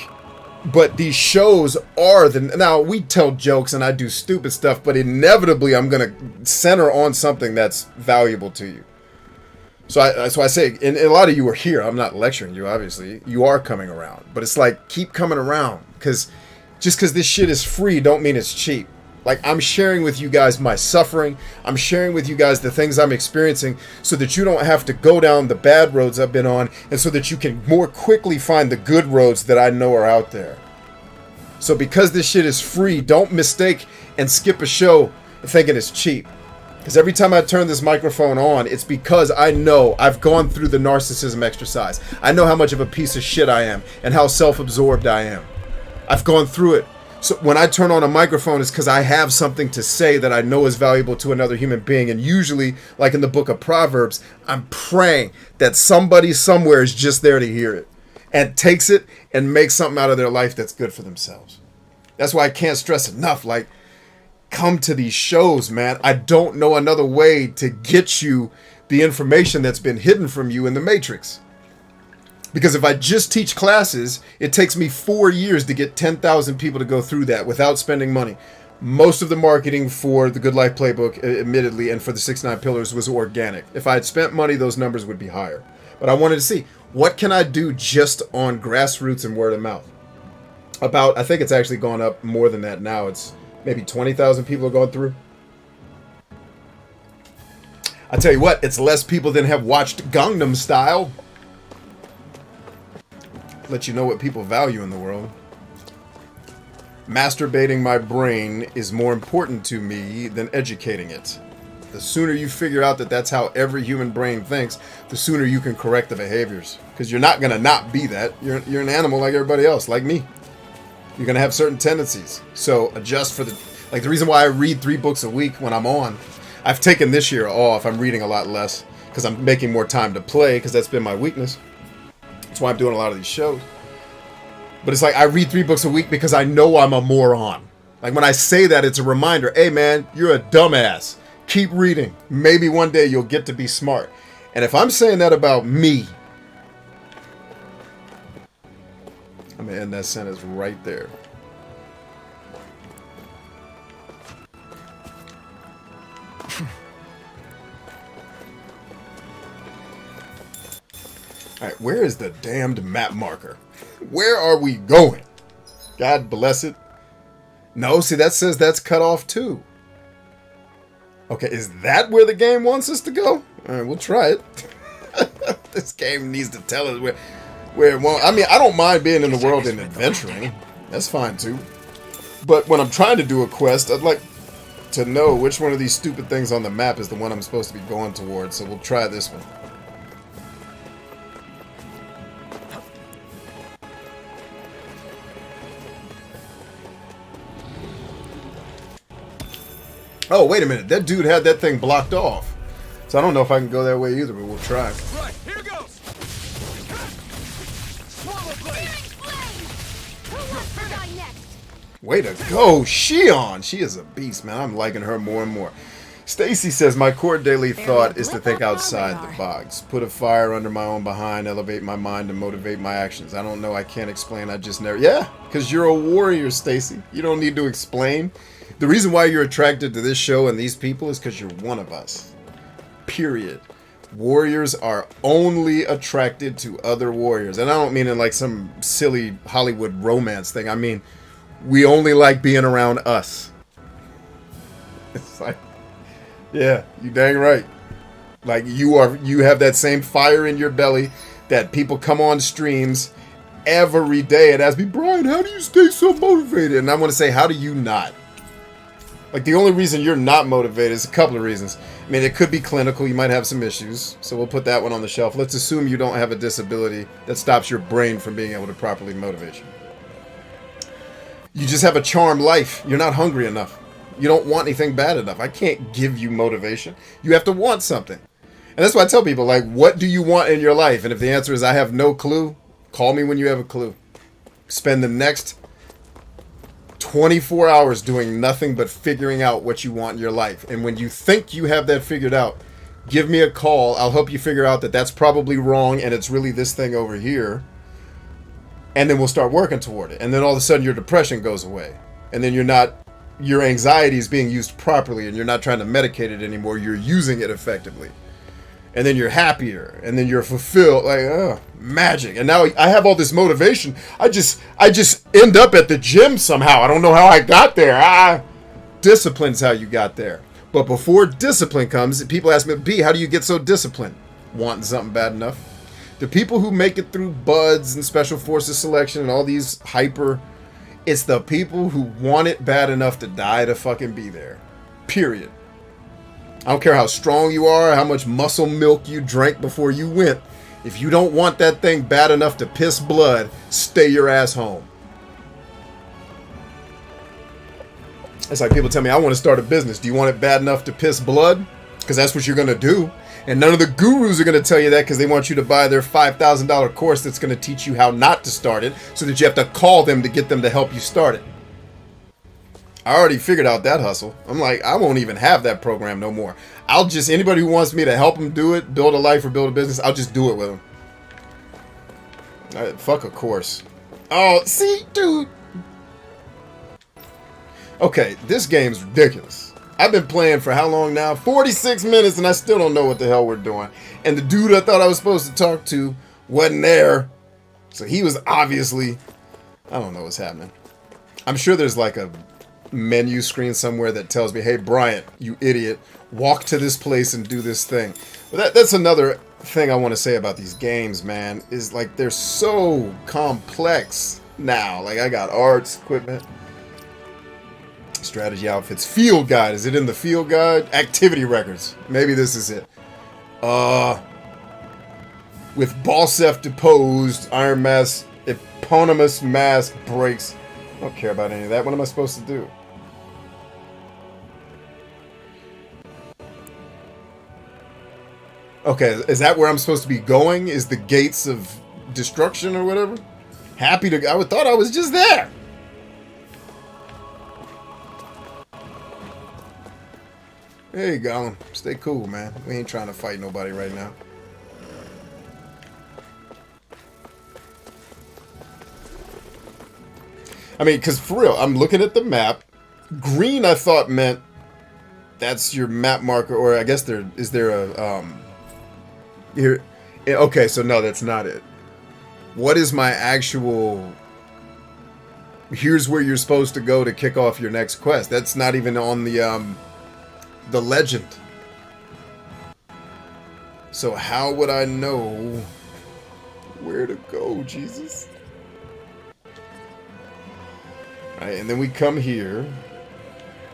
but these shows are now we tell jokes and I do stupid stuff, but inevitably I'm going to center on something that's valuable to you. So I say, and a lot of you are here. I'm not lecturing you, obviously. You are coming around. But it's like, keep coming around. Because just because this shit is free don't mean it's cheap. Like, I'm sharing with you guys my suffering. I'm sharing with you guys the things I'm experiencing so that you don't have to go down the bad roads I've been on, and so that you can more quickly find the good roads that I know are out there. So because this shit is free, don't mistake and skip a show thinking it's cheap. Because every time I turn this microphone on, it's because I know I've gone through the narcissism exercise. I know how much of a piece of shit I am and how self-absorbed I am. I've gone through it. So when I turn on a microphone, it's because I have something to say that I know is valuable to another human being. And usually, like in the book of Proverbs, I'm praying that somebody somewhere is just there to hear it and takes it and makes something out of their life that's good for themselves. That's why I can't stress enough, like, come to these shows, man. I don't know another way to get you the information that's been hidden from you in the Matrix. Because if I just teach classes, it takes me 4 years to get 10,000 people to go through that without spending money. Most of the marketing for the Good Life Playbook, admittedly, and for the 6 9 Pillars was organic. If I had spent money, those numbers would be higher. But I wanted to see, what can I do just on grassroots and word of mouth? I think it's actually gone up more than that now. It's maybe 20,000 people are going through. I tell you what, it's less people than have watched Gangnam Style. Let you know what people value in the world. Masturbating my brain is more important to me than educating it. The sooner you figure out that that's how every human brain thinks, the sooner you can correct the behaviors. Because you're not going to not be that. You're an animal like everybody else, like me. You're going to have certain tendencies. So adjust for the reason why I read 3 books a week when I'm on. I've taken this year off. I'm reading a lot less because I'm making more time to play because that's been my weakness. That's why I'm doing a lot of these shows. But it's like I read 3 books a week because I know I'm a moron. Like when I say that, it's a reminder. Hey man, you're a dumbass. Keep reading. Maybe one day you'll get to be smart. And if I'm saying that about me, I'm going to end that sentence right there. Alright, where is the damned map marker? Where are we going? God bless it. No, see, that says that's cut off too. Okay, is that where the game wants us to go? Alright, we'll try it. This game needs to tell us where it won't. I mean, I don't mind being in the world and adventuring. That's fine too. But when I'm trying to do a quest, I'd like to know which one of these stupid things on the map is the one I'm supposed to be going towards. So we'll try this one. Oh, wait a minute. That dude had that thing blocked off. So I don't know if I can go that way either, but we'll try. Right, here goes. Swallow blade. Who wants to die next? Way to go, Shion. She is a beast, man. I'm liking her more and more. Stacy says, my core daily thought is to think outside the box. Put a fire under my own behind, elevate my mind, and motivate my actions. I don't know. I can't explain. I just never... Yeah, because you're a warrior, Stacy. You don't need to explain. The reason why you're attracted to this show and these people is because you're one of us. Period. Warriors are only attracted to other warriors. And I don't mean in like some silly Hollywood romance thing. I mean, we only like being around us. It's like, yeah, you dang right. Like you have that same fire in your belly that people come on streams every day and ask me, Brian, how do you stay so motivated? And I'm going to say, how do you not? Like, the only reason you're not motivated is a couple of reasons. I mean, it could be clinical. You might have some issues. So we'll put that one on the shelf. Let's assume you don't have a disability that stops your brain from being able to properly motivate you. You just have a charmed life. You're not hungry enough. You don't want anything bad enough. I can't give you motivation. You have to want something. And that's why I tell people, like, what do you want in your life? And if the answer is I have no clue, call me when you have a clue. Spend the next 24 hours doing nothing but figuring out what you want in your life. And when you think you have that figured out, give me a call. I'll help you figure out that that's probably wrong and it's really this thing over here. And then we'll start working toward it. And then all of a sudden your depression goes away. And then your anxiety is being used properly and you're not trying to medicate it anymore. You're using it effectively. And then you're happier, and then you're fulfilled, like, magic. And now I have all this motivation. I just end up at the gym somehow. I don't know how I got there. Discipline's how you got there. But before discipline comes, people ask me, B, how do you get so disciplined? Wanting something bad enough. The people who make it through BUDS and Special Forces selection and all these it's the people who want it bad enough to die to fucking be there. Period. I don't care how strong you are, how much muscle milk you drank before you went. If you don't want that thing bad enough to piss blood, stay your ass home. It's like people tell me, I want to start a business. Do you want it bad enough to piss blood? Because that's what you're going to do. And none of the gurus are going to tell you that because they want you to buy their $5,000 course that's going to teach you how not to start it so that you have to call them to get them to help you start it. I already figured out that hustle. I'm like, I won't even have that program no more. Anybody who wants me to help them do it, build a life or build a business, I'll just do it with them. Fuck a course. Oh, see, dude. Okay, this game's ridiculous. I've been playing for how long now? 46 minutes and I still don't know what the hell we're doing. And the dude I thought I was supposed to talk to wasn't there. So he was obviously, I don't know what's happening. I'm sure there's like a menu screen somewhere that tells me, hey, Bryant, you idiot, walk to this place and do this thing. But that's another thing I want to say about these games, man, is like they're so complex now. Like I got arts, equipment, strategy outfits, field guide. Is it in the field guide? Activity records. Maybe this is it. With Balsef deposed, Iron Mask, eponymous mask breaks. I don't care about any of that. What am I supposed to do? Okay, is that where I'm supposed to be going? Is the gates of destruction or whatever? I thought I was just there. There you go. Stay cool, man. We ain't trying to fight nobody right now. I mean, because for real, I'm looking at the map. Green, I thought meant that's your map marker, or I guess is there a here. Okay, so no, that's not it. What is my actual? Here's where you're supposed to go to kick off your next quest. That's not even on the legend. So how would I know where to go, Jesus? Alright, and then we come here.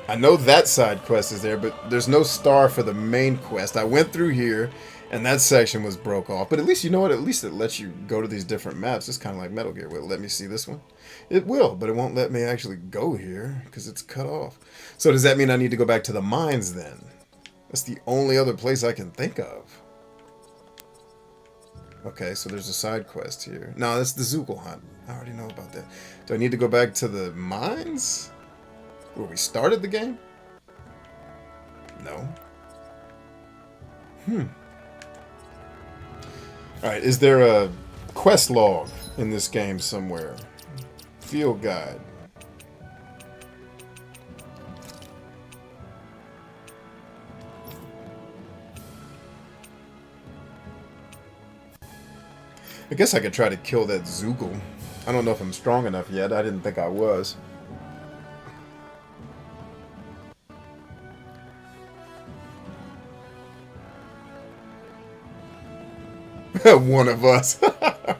I know that side quest is there, but there's no star for the main quest. I went through here, and that section was broke off. But at least, you know what? At least it lets you go to these different maps. It's kind of like Metal Gear. Will it let me see this one? It will, but it won't let me actually go here because it's cut off. So does that mean I need to go back to the mines then? That's the only other place I can think of. Okay, so there's a side quest here. No, that's the Zoogle hunt. I already know about that. Do I need to go back to the mines? Where we started the game? No. Alright, is there a quest log in this game somewhere? Field guide. I guess I could try to kill that Zoogle. I don't know if I'm strong enough yet. I didn't think I was. One of us. I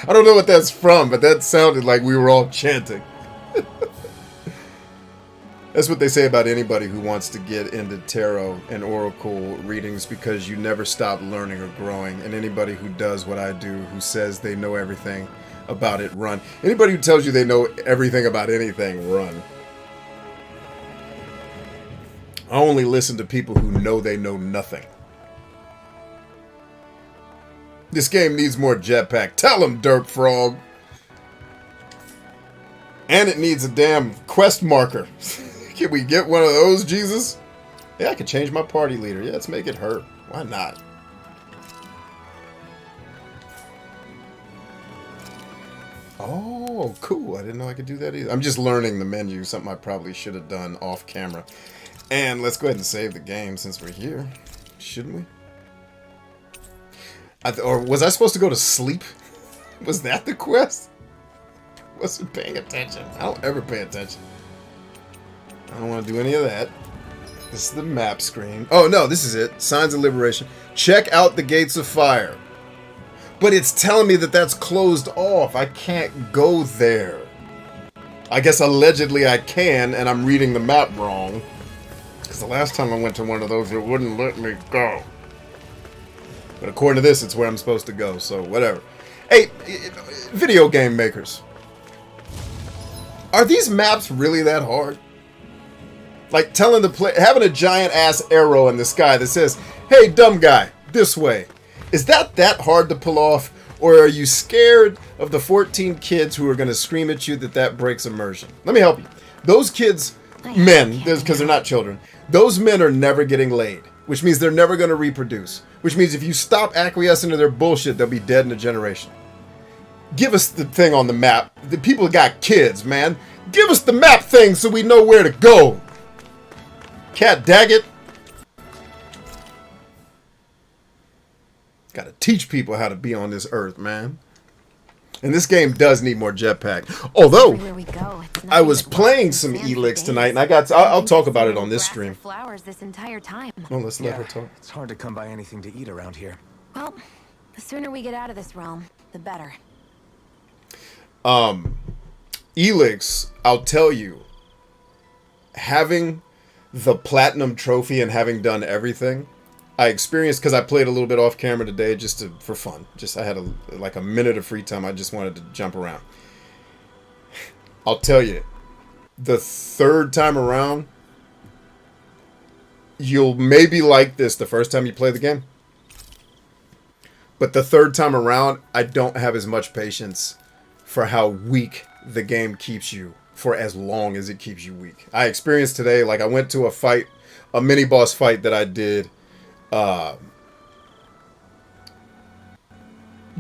don't know what that's from, but that sounded like we were all chanting. That's what they say about anybody who wants to get into tarot and oracle readings, because you never stop learning or growing. And anybody who does what I do, who says they know everything about it, run. Anybody who tells you they know everything about anything, run. I only listen to people who know they know nothing. This game needs more jetpack. Tell him, Derp Frog. And it needs a damn quest marker. Can we get one of those, Jesus? Yeah, I could change my party leader. Yeah, let's make it her. Why not? Oh, cool. I didn't know I could do that either. I'm just learning the menu, something I probably should have done off camera. And let's go ahead and save the game since we're here. Shouldn't we? Or was I supposed to go to sleep? Was that the quest? Wasn't paying attention. I don't ever pay attention. I don't want to do any of that. This is the map screen. Oh, no, this is it. Signs of Liberation. Check out the Gates of Fire. But it's telling me that that's closed off. I can't go there. I guess allegedly I can, and I'm reading the map wrong. Because the last time I went to one of those, it wouldn't let me go. But according to this, it's where I'm supposed to go, so whatever. Hey, video game makers. Are these maps really that hard? Like telling the play, having a giant ass arrow in the sky that says, "Hey, dumb guy, this way." Is that hard to pull off? Or are you scared of the 14 kids who are going to scream at you that breaks immersion? Let me help you. Those kids, men, because they're not children, those men are never getting laid, which means they're never going to reproduce, which means if you stop acquiescing to their bullshit, they'll be dead in a generation. Give us the thing on the map. The people got kids, man. Give us the map thing so we know where to go. Cat Daggett. Gotta teach people how to be on this earth, man. And this game does need more jetpack. Although, I was playing some Elix tonight, and I'll talk about it on this stream. Flowers this entire time. Oh, let's let her talk. It's hard to come by anything to eat around here. Well, the sooner we get out of this realm, the better. Elix, I'll tell you, having the platinum trophy and having done everything, I experienced, because I played a little bit off camera today just for fun. I had like a minute of free time. I just wanted to jump around. I'll tell you, the third time around, you'll maybe like this the first time you play the game. But the third time around, I don't have as much patience for how weak the game keeps you for as long as it keeps you weak. I experienced today, like I went to a fight, a mini boss fight that I did, that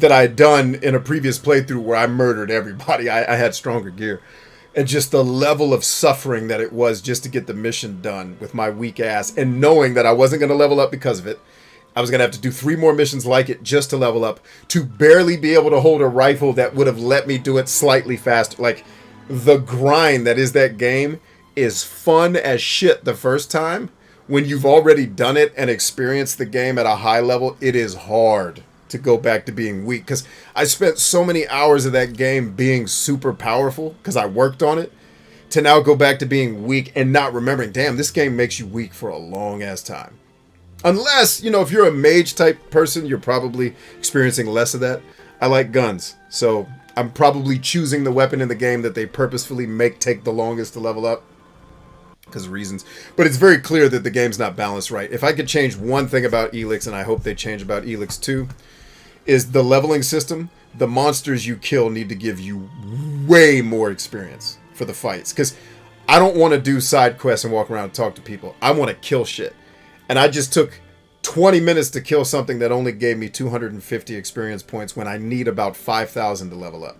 I had done in a previous playthrough where I murdered everybody. I had stronger gear. And just the level of suffering that it was just to get the mission done with my weak ass, and knowing that I wasn't going to level up because of it. I was going to have to do 3 more missions like it just to level up, to barely be able to hold a rifle that would have let me do it slightly faster. Like, the grind that is that game is fun as shit the first time. When you've already done it and experienced the game at a high level, it is hard to go back to being weak. Because I spent so many hours of that game being super powerful, because I worked on it, to now go back to being weak and not remembering, damn, this game makes you weak for a long ass time. Unless, if you're a mage type person, you're probably experiencing less of that. I like guns, so I'm probably choosing the weapon in the game that they purposefully make take the longest to level up, because of reasons. But it's very clear that the game's not balanced right. If I could change one thing about Elix, and I hope they change about Elix 2, is the leveling system. The monsters you kill need to give you way more experience for the fights. Because I don't want to do side quests and walk around and talk to people. I want to kill shit. And I just took 20 minutes to kill something that only gave me 250 experience points when I need about 5,000 to level up.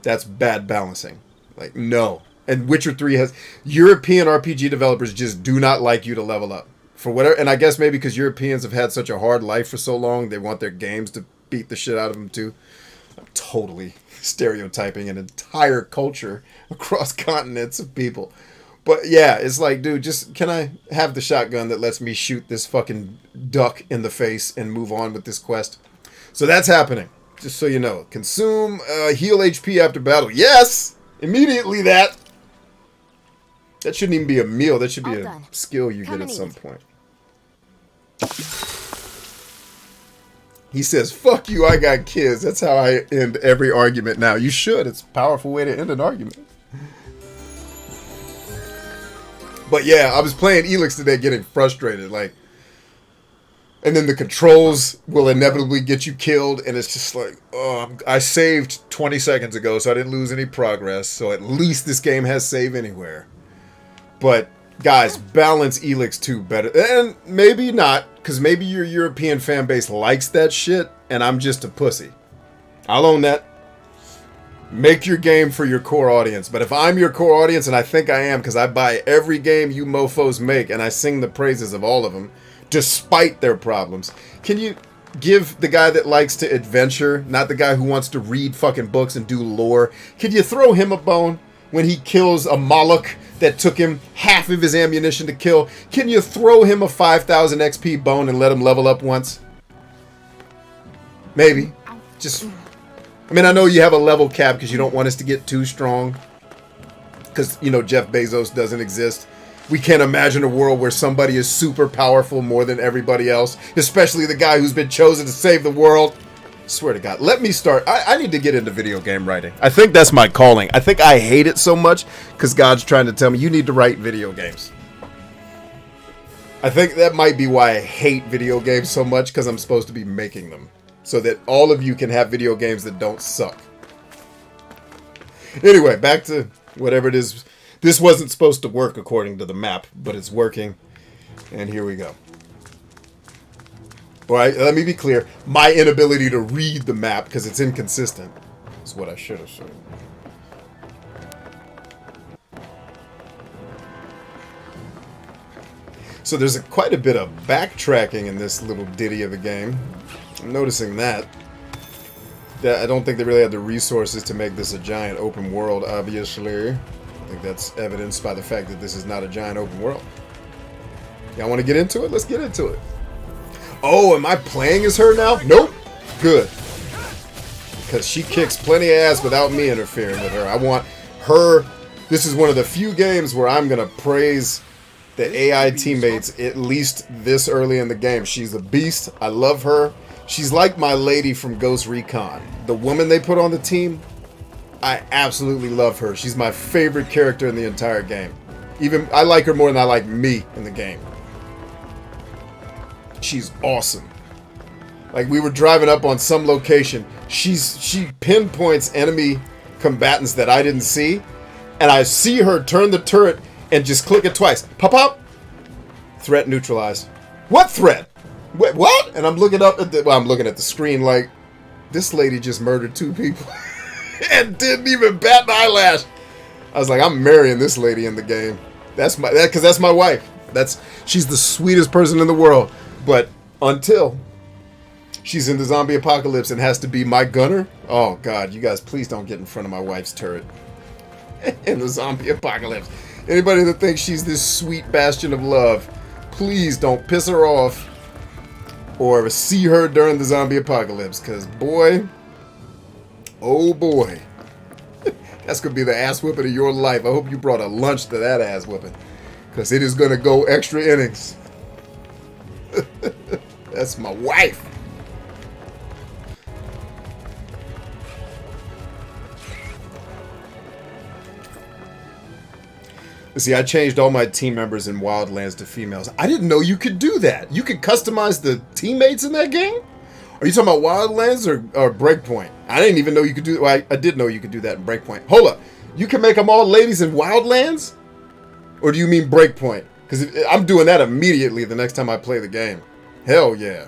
That's bad balancing. Like, no. And Witcher 3 has... European RPG developers just do not like you to level up. For whatever... And I guess maybe because Europeans have had such a hard life for so long, they want their games to beat the shit out of them too. I'm totally stereotyping an entire culture across continents of people. But yeah, it's like, dude, can I have the shotgun that lets me shoot this fucking duck in the face and move on with this quest? So that's happening. Just so you know. Consume heal HP after battle. Yes! Immediately that. That shouldn't even be a meal. That should be a skill you get at some point. He says, fuck you, I got kids. That's how I end every argument now. You should. It's a powerful way to end an argument. But yeah, I was playing Elix today getting frustrated. Like, And then the controls will inevitably get you killed, and it's just like, oh, I saved 20 seconds ago, so I didn't lose any progress, so at least this game has save anywhere. But, guys, balance Elix 2 better. And maybe not, because maybe your European fan base likes that shit, and I'm just a pussy. I'll own that. Make your game for your core audience. But if I'm your core audience, and I think I am, because I buy every game you mofos make, and I sing the praises of all of them, despite their problems, can you give the guy that likes to adventure, not the guy who wants to read fucking books and do lore, can you throw him a bone when he kills a Moloch that took him half of his ammunition to kill? Can you throw him a 5,000 XP bone and let him level up once? Maybe. Just, I mean, I know you have a level cap because you don't want us to get too strong. Because, you know, Jeff Bezos doesn't exist. We can't imagine a world where somebody is super powerful more than everybody else, especially the guy who's been chosen to save the world. Swear to God, let me start. I need to get into video game writing. I think that's my calling. I think I hate it so much because God's trying to tell me you need to write video games. I think that might be why I hate video games so much, because I'm supposed to be making them so that all of you can have video games that don't suck. Anyway, back to whatever it is. This wasn't supposed to work according to the map, but it's working. And here we go. All right, let me be clear. My inability to read the map, because it's inconsistent, is what I should have said. So there's quite a bit of backtracking in this little ditty of a game. I'm noticing that. I don't think they really had the resources to make this a giant open world, obviously. I think that's evidenced by the fact that this is not a giant open world. Y'all want to get into it? Let's get into it. Oh, am I playing as her now? Nope. Good. Because she kicks plenty of ass without me interfering with her. I want her. This is one of the few games where I'm going to praise the AI teammates at least this early in the game. She's a beast. I love her. She's like my lady from Ghost Recon. The woman they put on the team, I absolutely love her. She's my favorite character in the entire game. Even I like her more than I like me in the game. She's awesome. Like, we were driving up on some location. She pinpoints enemy combatants that I didn't see, and I see her turn the turret and just click it twice. Pop up. Threat neutralized. What threat? Wait, what? And I'm looking up at I'm looking at the screen like, this lady just murdered 2 people. And didn't even bat an eyelash. I was like, I'm marrying this lady in the game. Because that's my wife. She's the sweetest person in the world. But until she's in the zombie apocalypse and has to be my gunner, oh God, you guys, please don't get in front of my wife's turret in the zombie apocalypse. Anybody that thinks she's this sweet bastion of love, please don't piss her off or see her during the zombie apocalypse. Because boy, oh boy, that's going to be the ass whipping of your life. I hope you brought a lunch to that ass whipping, because it is going to go extra innings. That's my wife. See, I changed all my team members in Wildlands to females. I didn't know you could do that. You could customize the teammates in that game? Are you talking about Wildlands or Breakpoint? I didn't even know you could do that. Well, I did know you could do that in Breakpoint. Hold up. You can make them all ladies in Wildlands? Or do you mean Breakpoint? Because I'm doing that immediately the next time I play the game. Hell yeah.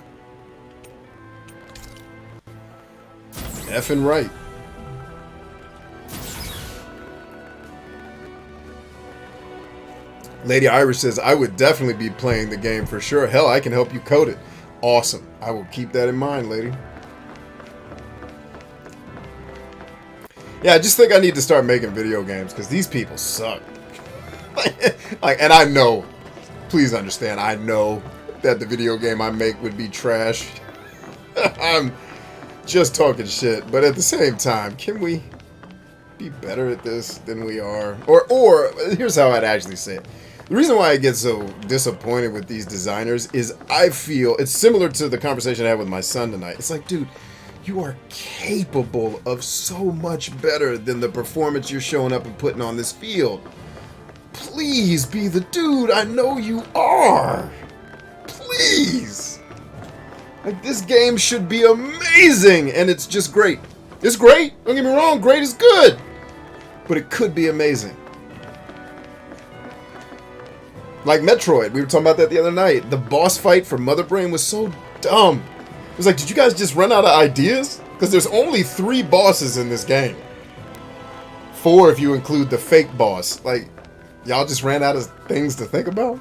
Effing right. Lady Irish says, I would definitely be playing the game for sure. Hell, I can help you code it. Awesome. I will keep that in mind, lady. Yeah, I just think I need to start making video games because these people suck. And I know, please understand, I know that the video game I make would be trash. I'm just talking shit, but at the same time, can we be better at this than we are? Or here's how I'd actually say it. The reason why I get so disappointed with these designers is I feel it's similar to the conversation I had with my son tonight. It's like, dude, you are capable of so much better than the performance you're showing up and putting on this field. Please be the dude I know you are. Please. Like, this game should be amazing, and it's just great. It's great. Don't get me wrong. Great is good. But it could be amazing. Like Metroid. We were talking about that the other night. The boss fight for Mother Brain was so dumb. It was like, did you guys just run out of ideas? Because there's only 3 bosses in this game. 4 if you include the fake boss. Like, y'all just ran out of things to think about?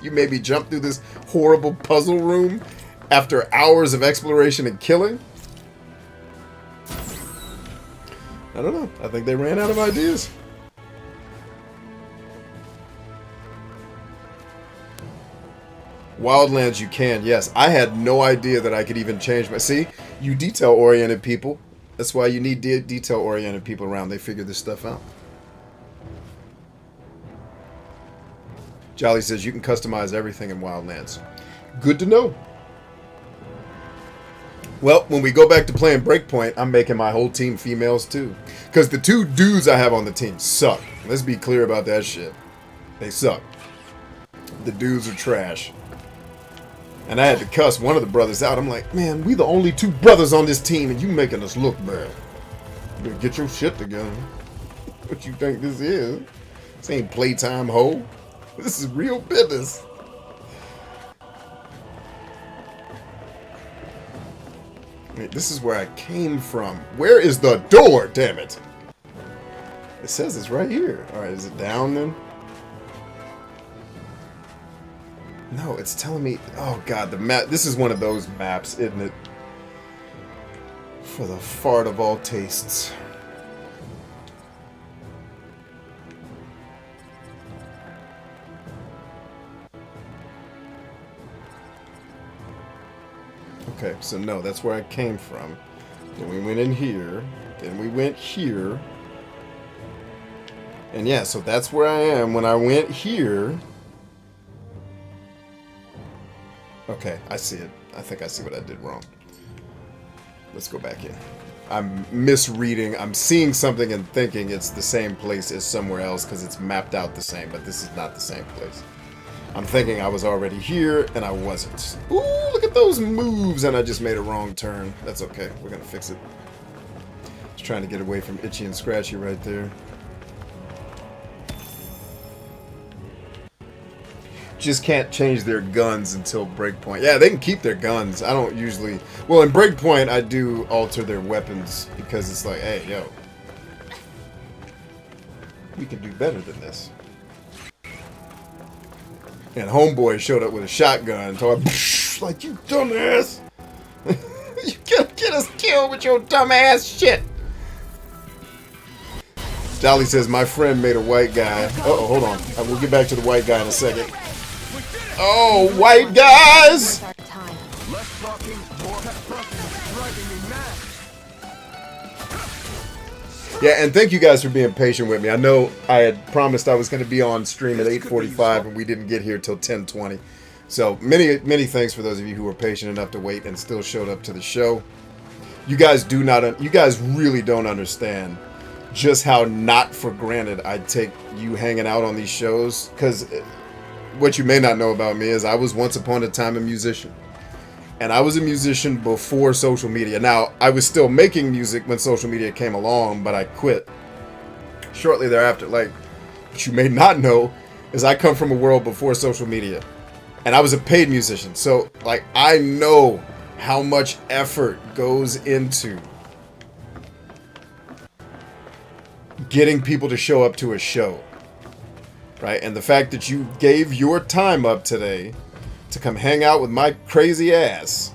You made me jump through this horrible puzzle room after hours of exploration and killing? I don't know. I think they ran out of ideas. Wildlands you can, yes. I had no idea that I could even change my... See? You detail-oriented people. That's why you need detail-oriented people around. They figure this stuff out. Jolly says you can customize everything in Wildlands. Good to know. Well, when we go back to playing Breakpoint, I'm making my whole team females too. Because the 2 dudes I have on the team suck. Let's be clear about that shit. They suck. The dudes are trash. And I had to cuss one of the brothers out. I'm like, man, we the only 2 brothers on this team and you making us look bad. You better get your shit together. What you think this is? This ain't playtime, ho. This is real business. Wait, this is where I came from. Where is the door, damn it? It says it's right here. Alright, is it down then? No, it's telling me... Oh god, the map... This is one of those maps, isn't it? For the fart of all tastes. Okay, so no, that's where I came from. Then we went in here. Then we went here. And yeah, so that's where I am when I went here. Okay, I see it. I think I see what I did wrong. Let's go back in. I'm misreading. I'm seeing something and thinking it's the same place as somewhere else because it's mapped out the same, but this is not the same place. I'm thinking I was already here, and I wasn't. Ooh, look at those moves, and I just made a wrong turn. That's okay. We're going to fix it. Just trying to get away from Itchy and Scratchy right there. Just can't change their guns until Breakpoint. Yeah, they can keep their guns. I don't usually... Well, in Breakpoint, I do alter their weapons because it's like, hey, yo. We can do better than this. And Homeboy showed up with a shotgun, told him, like, you dumbass! You gotta get us killed with your dumbass shit! Jolly says, my friend made a white guy. Uh-oh, hold on. We'll get back to the white guy in a second. Oh, white guys! Yeah, and thank you guys for being patient with me. I know I had promised I was going to be on stream at 8:45, and we didn't get here till 10:20. So many thanks for those of you who were patient enough to wait and still showed up to the show. You guys really don't understand just how not for granted I take you hanging out on these shows. Because what you may not know about me is I was once upon a time a musician. And I was a musician before social media. Now, I was still making music when social media came along, but I quit shortly thereafter. Like, what you may not know is I come from a world before social media. And I was a paid musician. So, like, I know how much effort goes into getting people to show up to a show. Right? And the fact that you gave your time up today to come hang out with my crazy ass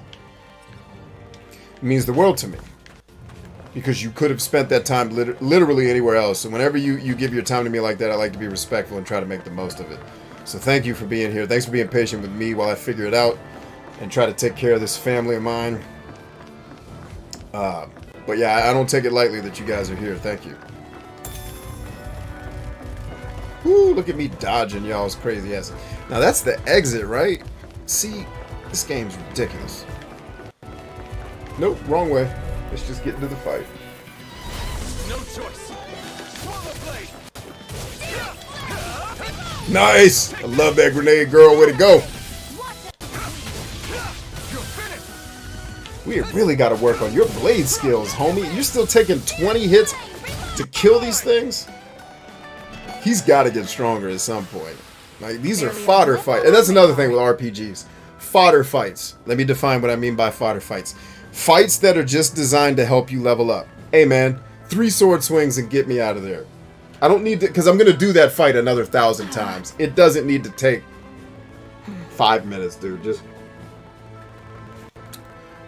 means the world to me. Because you could have spent that time literally anywhere else. And whenever you give your time to me like that, I like to be respectful and try to make the most of it. So thank you for being here. Thanks for being patient with me while I figure it out and try to take care of this family of mine. But yeah, I don't take it lightly that you guys are here. Thank you. Woo, look at me dodging y'all's crazy ass. Now that's the exit, right? See, this game's ridiculous. Nope, wrong way. Let's just get into the fight. No choice. Nice! I love that grenade, girl. Way to go. We really got to work on your blade skills, homie. You're still taking 20 hits to kill these things? He's got to get stronger at some point. Like, these are fodder fights. And that's another thing with RPGs. Fodder fights. Let me define what I mean by fodder fights. Fights that are just designed to help you level up. Hey, man, 3 sword swings and get me out of there. I don't need to, because I'm going to do that fight another 1,000 times. It doesn't need to take 5 minutes, dude. Just...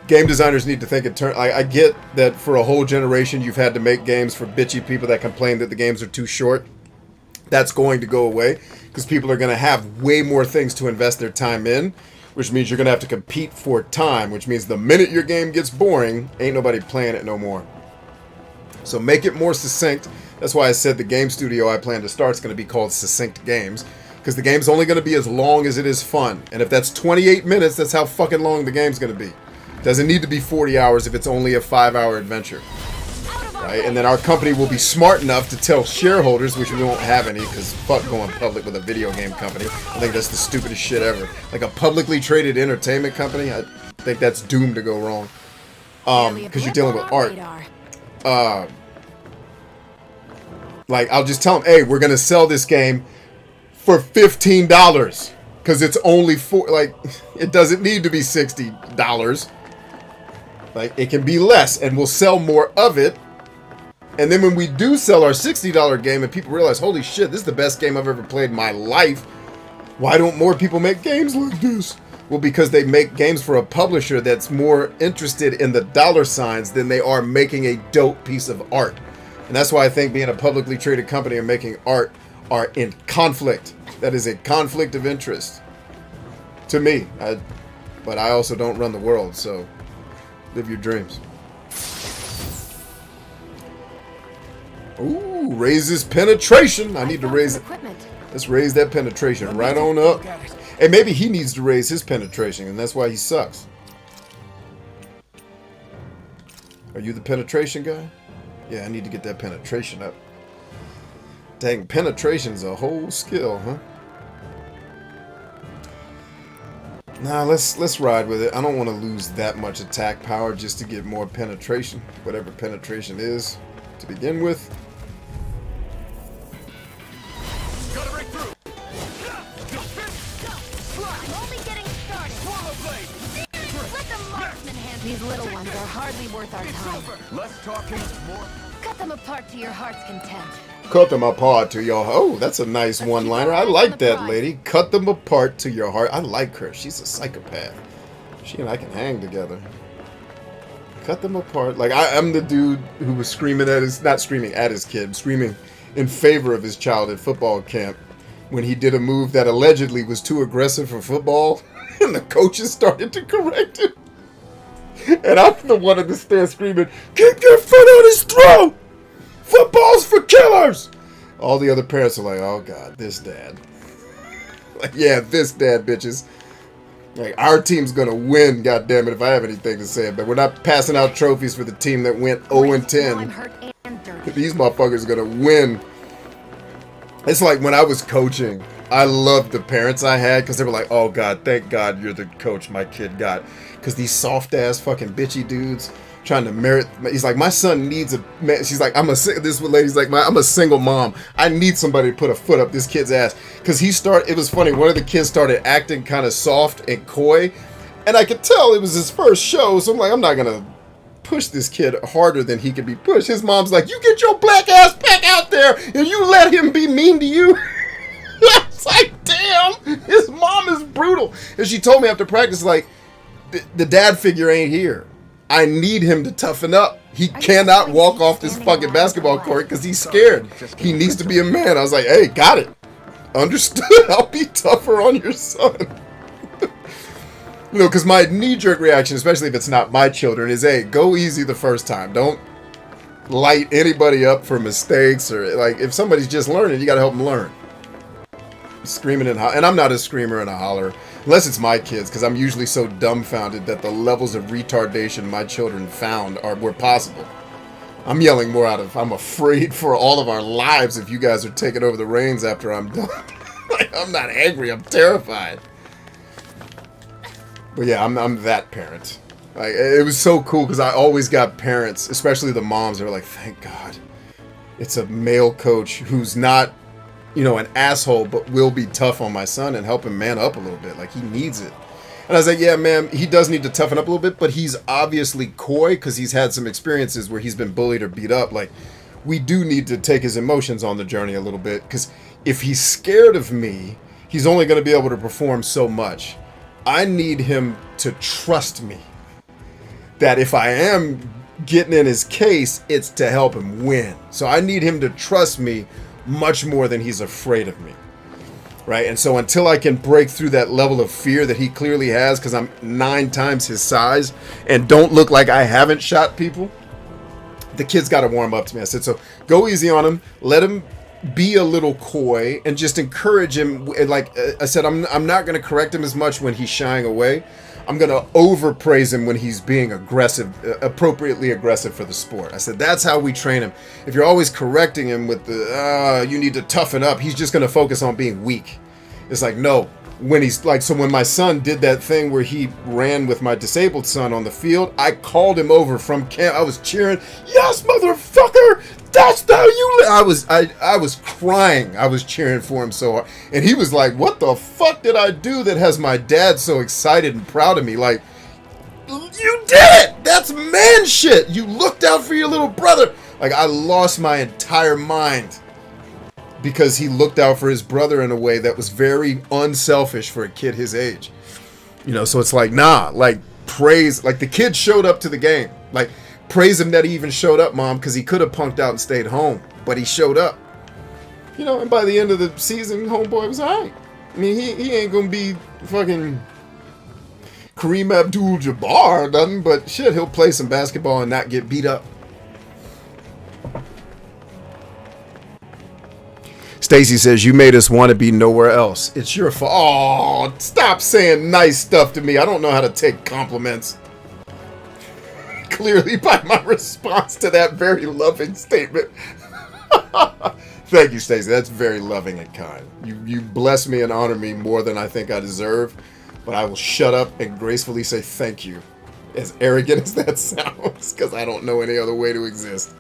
Game designers need to think in turn. I get that for a whole generation you've had to make games for bitchy people that complain that the games are too short. That's going to go away because people are going to have way more things to invest their time in, which means you're going to have to compete for time, which means the minute your game gets boring, ain't nobody playing it no more. So make it more succinct. That's why I said the game studio I plan to start is going to be called Succinct Games, because the game's only going to be as long as it is fun. And if that's 28 minutes, that's how fucking long the game's going to be. Doesn't need to be 40 hours if it's only a 5-hour adventure. Right? And then our company will be smart enough to tell shareholders, which we won't have any, because fuck going public with a video game company. I think that's the stupidest shit ever. Like a publicly traded entertainment company, I think that's doomed to go wrong. Because you're dealing with art. Like, I'll just tell them, hey, we're going to sell this game for $15. Because it's only like, it doesn't need to be $60. Like, it can be less, and we'll sell more of it. And then when we do sell our $60 game and people realize, holy shit, this is the best game I've ever played in my life, why don't more people make games like this? Well, because they make games for a publisher that's more interested in the dollar signs than they are making a dope piece of art. And that's why I think being a publicly traded company and making art are in conflict. That is a conflict of interest. To me. But I also don't run the world, so live your dreams. Ooh, raises penetration. I need to raise it. Let's raise that penetration right on up. And maybe he needs to raise his penetration, and that's why he sucks. Are you the penetration guy? Yeah, I need to get that penetration up. Dang, penetration is a whole skill, huh? Nah, let's ride with it. I don't want to lose that much attack power just to get more penetration, whatever penetration is to begin with. Gotta break through. I'm only getting started. Let the marksman handle These little ones are hardly worth our time. Less talking, more. Cut them apart to your heart's content. Cut them apart to your... Oh, that's a nice one-liner. I like that lady. Cut them apart to your heart. I like her. She's a psychopath. She and I can hang together. Cut them apart. Like, I'm the dude who was screaming at his... Not screaming at his kid. Screaming in favor of his child at football camp when he did a move that allegedly was too aggressive for football. And the coaches started to correct him. And I'm the one in the stand screaming, keep your foot on his throat! Football's for killers! All the other parents are like, oh god, this dad. Like, yeah, this dad, bitches. Like, our team's gonna win, goddammit, if I have anything to say. But we're not passing out trophies for the team that went 0-10. These motherfuckers are gonna win. It's like when I was coaching, I loved the parents I had because they were like, oh god, thank god you're the coach my kid got. Because these soft-ass fucking bitchy dudes trying to merit... He's like, my son needs a... She's like, this lady's like, I'm a single mom. I need somebody to put a foot up this kid's ass. Because it was funny, one of the kids started acting kind of soft and coy. And I could tell it was his first show, so I'm like, I'm not going to push this kid harder than he could be pushed. His mom's like, you get your black ass back out there and you let him be mean to you. It's like, damn, his mom is brutal. And she told me after practice, like, the dad figure ain't here. I need him to toughen up. He cannot walk off this fucking basketball court because he's scared. He needs to be a man. I was like, hey, got it. Understood. I'll be tougher on your son. You know, because my knee-jerk reaction, especially if it's not my children, is, hey, go easy the first time. Don't light anybody up for mistakes. Or, like, if somebody's just learning, you got to help them learn. Screaming and I'm not a screamer and a holler. Unless it's my kids, because I'm usually so dumbfounded that the levels of retardation my children found were possible. I'm yelling more out of, I'm afraid for all of our lives if you guys are taking over the reins after I'm done. Like, I'm not angry, I'm terrified. But yeah, I'm that parent. Like, it was so cool because I always got parents, especially the moms, that were like, thank God it's a male coach who's not, you know, an asshole, but will be tough on my son and help him man up a little bit. Like, he needs it. And I was like, yeah, man, he does need to toughen up a little bit, but he's obviously coy because he's had some experiences where he's been bullied or beat up. Like, we do need to take his emotions on the journey a little bit, because if he's scared of me, he's only going to be able to perform so much. I need him to trust me. That if I am getting in his case, it's to help him win. So I need him to trust me much more than he's afraid of me. Right? And so until I can break through that level of fear that he clearly has, because I'm 9 times his size and don't look like I haven't shot people, the kid's got to warm up to me. I said, so go easy on him. Let him be a little coy and just encourage him. Like I said, I'm not going to correct him as much when he's shying away. I'm going to overpraise him when he's being aggressive, appropriately aggressive for the sport. I said, that's how we train him. If you're always correcting him with the, you need to toughen up, he's just going to focus on being weak. It's like, no, when he's like, so when my son did that thing where he ran with my disabled son on the field, I called him over from camp. I was cheering, yes, motherfucker, that's how you live. I was crying. I was cheering for him so hard. And he was like, what the fuck did I do that has my dad so excited and proud of me? Like, you did it! That's man shit! You looked out for your little brother! Like, I lost my entire mind because he looked out for his brother in a way that was very unselfish for a kid his age. You know, so it's like, nah, like, praise, like, the kid showed up to the game. Like, praise him that he even showed up, Mom, because he could have punked out and stayed home, but he showed up. You know, and by the end of the season, homeboy was all right. I mean, he ain't gonna be fucking Kareem Abdul-Jabbar or nothing, but shit, he'll play some basketball and not get beat up. Stacy says, you made us want to be nowhere else. It's your fault. Oh, stop saying nice stuff to me. I don't know how to take compliments. Clearly by my response to that very loving statement. Thank you, Stacy. That's very loving and kind. You bless me and honor me more than I think I deserve, but I will shut up and gracefully say thank you, as arrogant as that sounds, because I don't know any other way to exist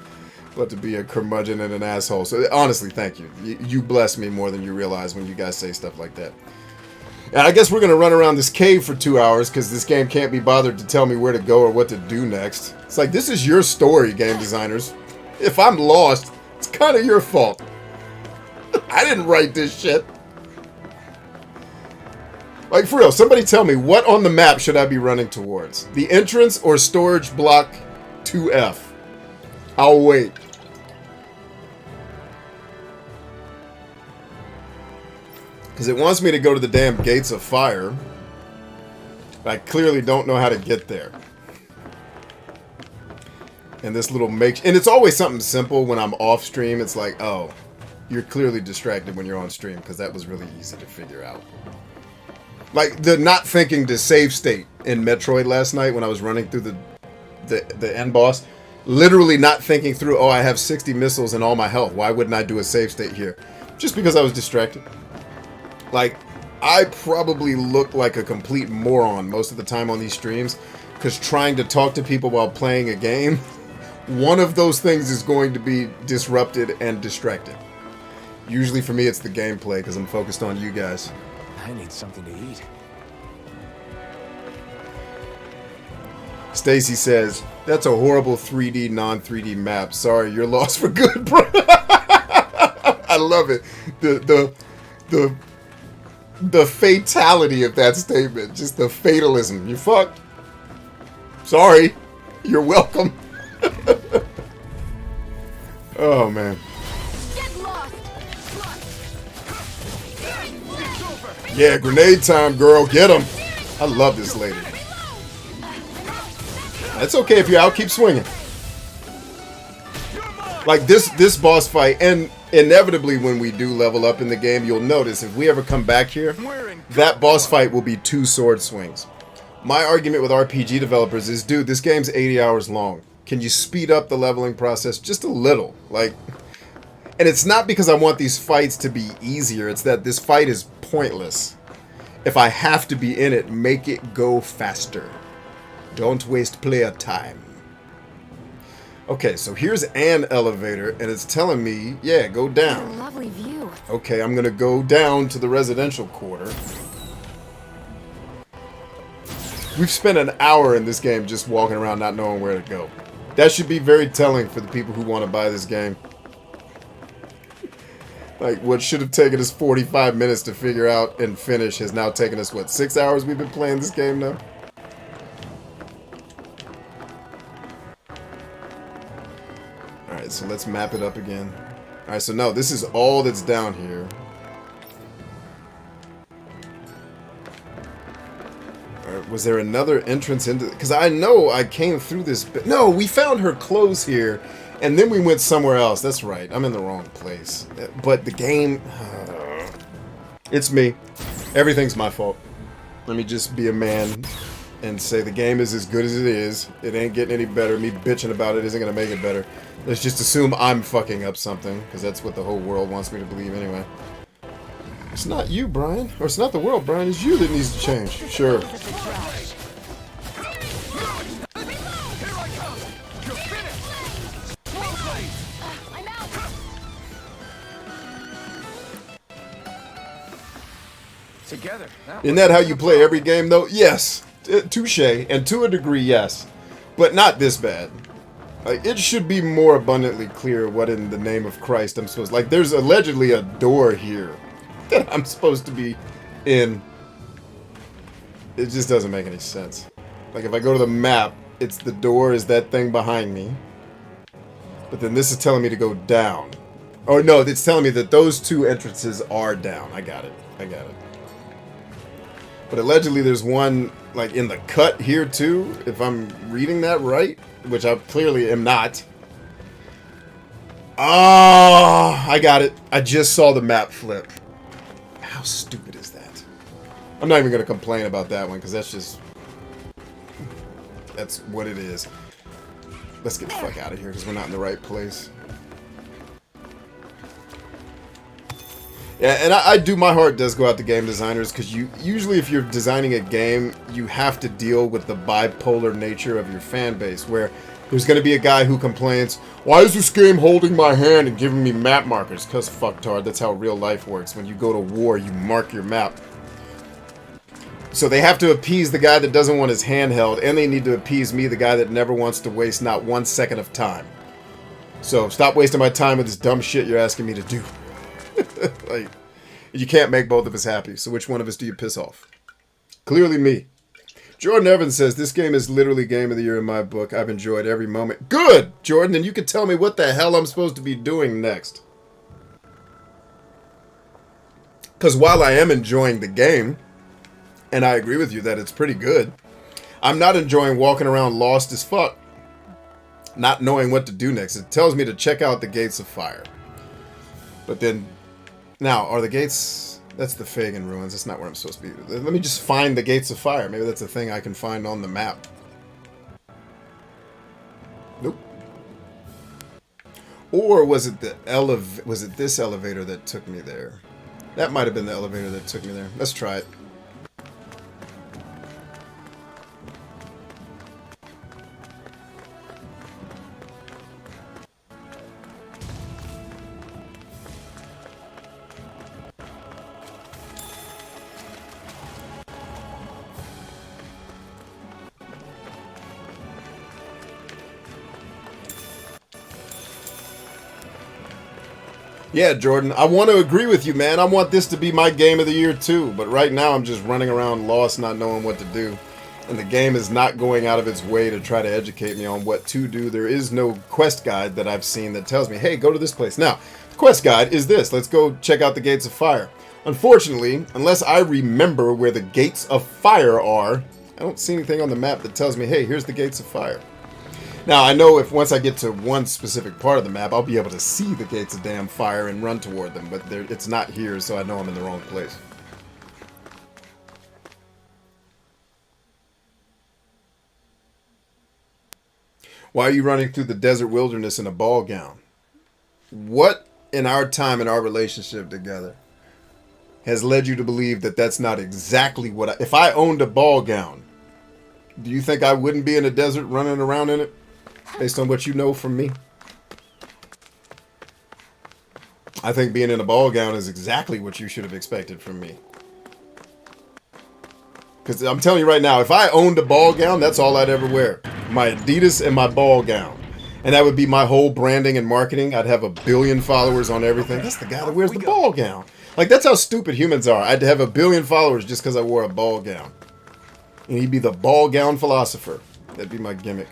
but to be a curmudgeon and an asshole. So honestly, thank you. You bless me more than you realize when you guys say stuff like that. And I guess we're going to run around this cave for 2 hours because this game can't be bothered to tell me where to go or what to do next. It's like, this is your story, game designers. If I'm lost, it's kind of your fault. I didn't write this shit. Like, for real, somebody tell me, what on the map should I be running towards? The entrance or storage block 2F? I'll wait. Because it wants me to go to the damn gates of fire. I clearly don't know how to get there. And this little and it's always something simple when I'm off stream. It's like, oh, you're clearly distracted when you're on stream, because that was really easy to figure out. Like the not thinking to save state in Metroid last night when I was running through the end boss. Literally not thinking through, oh, I have 60 missiles and all my health. Why wouldn't I do a save state here? Just because I was distracted. Like, I probably look like a complete moron most of the time on these streams, because trying to talk to people while playing a game, one of those things is going to be disrupted and distracted. Usually for me, it's the gameplay, because I'm focused on you guys. I need something to eat. Stacy says, that's a horrible 3D, non-3D map. Sorry, you're lost for good, bro. I love it. The fatality of that statement. Just the fatalism. You fucked. Sorry. You're welcome. Oh, man. Get lost. Yeah, grenade time, girl. Get him. I love this lady. That's okay if you're out. Keep swinging. Like this boss fight, and inevitably when we do level up in the game, you'll notice if we ever come back here, that boss fight will be 2 sword swings. My argument with RPG developers is, dude, this game's 80 hours long. Can you speed up the leveling process just a little? Like, and it's not because I want these fights to be easier. It's that this fight is pointless. If I have to be in it, make it go faster. Don't waste player time. Okay, so here's an elevator, and it's telling me, yeah, go What a down. lovely view. Okay, I'm gonna go down to the residential quarter. We've spent an hour in this game just walking around not knowing where to go. That should be very telling for the people who want to buy this game. Like, what should have taken us 45 minutes to figure out and finish has now taken us, what, 6 hours we've been playing this game now? Alright, so let's map it up again. Alright, so no, this is all that's down here. Alright, was there another entrance into... Because I know I came through this... No, we found her clothes here, and then we went somewhere else. That's right, I'm in the wrong place. But the game... it's me. Everything's my fault. Let me just be a man and say the game is as good as it is. It ain't getting any better. Me bitching about it isn't going to make it better. Let's just assume I'm fucking up something, because that's what the whole world wants me to believe anyway. It's not you, Brian. Or it's not the world, Brian. It's you that needs to change. Sure. I'm out. Together. Isn't that how you play every game, though? Yes. Touche. And to a degree, yes. But not this bad. Like, it should be more abundantly clear what in the name of Christ I'm supposed to... Like, there's allegedly a door here that I'm supposed to be in. It just doesn't make any sense. Like, if I go to the map, it's the door is that thing behind me. But then this is telling me to go down. Oh, no, it's telling me that those two entrances are down. I got it. I got it. But allegedly there's one, like, in the cut here, too, if I'm reading that right. Which I clearly am not. Oh, I got it. I just saw the map flip. How stupid is that? I'm not even going to complain about that one, because that's just... That's what it is. Let's get the fuck out of here, because we're not in the right place. Yeah, and I do, my heart does go out to game designers, because you usually if you're designing a game, you have to deal with the bipolar nature of your fan base, where there's going to be a guy who complains, why is this game holding my hand and giving me map markers? Because fucktard, that's how real life works. When you go to war, you mark your map. So they have to appease the guy that doesn't want his hand held, and they need to appease me, the guy that never wants to waste not 1 second of time. So stop wasting my time with this dumb shit you're asking me to do. Like, you can't make both of us happy, so which one of us do you piss off? Clearly me. Jordan Evans says, this game is literally game of the year in my book. I've enjoyed every moment. Good, Jordan, and you can tell me what the hell I'm supposed to be doing next. Because while I am enjoying the game, and I agree with you that it's pretty good, I'm not enjoying walking around lost as fuck, not knowing what to do next. It tells me to check out the Gates of Fire. But then... Now, are the gates... That's the Fagin ruins. That's not where I'm supposed to be. Let me just find the Gates of Fire. Maybe that's a thing I can find on the map. Nope. Or was it the was it this elevator that took me there? That might have been the elevator that took me there. Let's try it. Yeah, Jordan, I want to agree with you, man. I want this to be my game of the year, too. But right now, I'm just running around lost, not knowing what to do. And the game is not going out of its way to try to educate me on what to do. There is no quest guide that I've seen that tells me, hey, go to this place. Now, the quest guide is this. Let's go check out the Gates of Fire. Unfortunately, unless I remember where the Gates of Fire are, I don't see anything on the map that tells me, hey, here's the Gates of Fire. Now, I know if once I get to one specific part of the map, I'll be able to see the Gates of Damn Fire and run toward them, but it's not here, so I know I'm in the wrong place. Why are you running through the desert wilderness in a ball gown? What in our time in our relationship together has led you to believe that that's not exactly what if I owned a ball gown, Do you think I wouldn't be in a desert running around in it? Based on what you know from me? I think being in a ball gown is exactly what you should have expected from me. Because I'm telling you right now, if I owned a ball gown, that's all I'd ever wear. My Adidas and my ball gown. And that would be my whole branding and marketing. I'd have 1 billion followers on everything. That's the guy that wears the ball gown. Like, that's how stupid humans are. I'd have 1 billion followers just because I wore a ball gown. And he'd be the ball gown philosopher. That'd be my gimmick.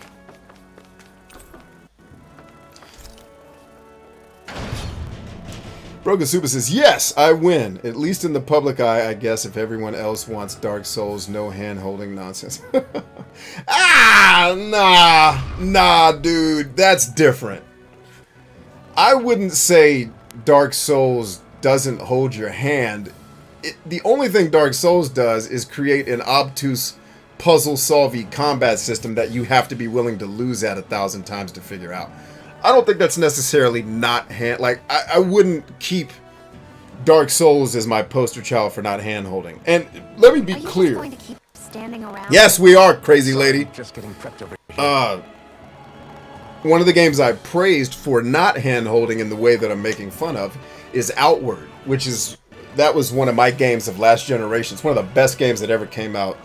Broken Super says, yes, I win. At least in the public eye, I guess, if everyone else wants Dark Souls, no hand-holding nonsense. Nah, dude. That's different. I wouldn't say Dark Souls doesn't hold your hand. The only thing Dark Souls does is create an obtuse puzzle-solving combat system that you have to be willing to lose at 1,000 times to figure out. I don't think that's necessarily not hand... Like, I wouldn't keep Dark Souls as my poster child for not hand-holding. And let me be clear. Are you just going to keep standing around? Yes, we are, crazy lady. Just getting prepped over here. One of the games I praised for not hand-holding in the way that I'm making fun of is Outward, which is... That was one of my games of last generation. It's one of the best games that ever came out.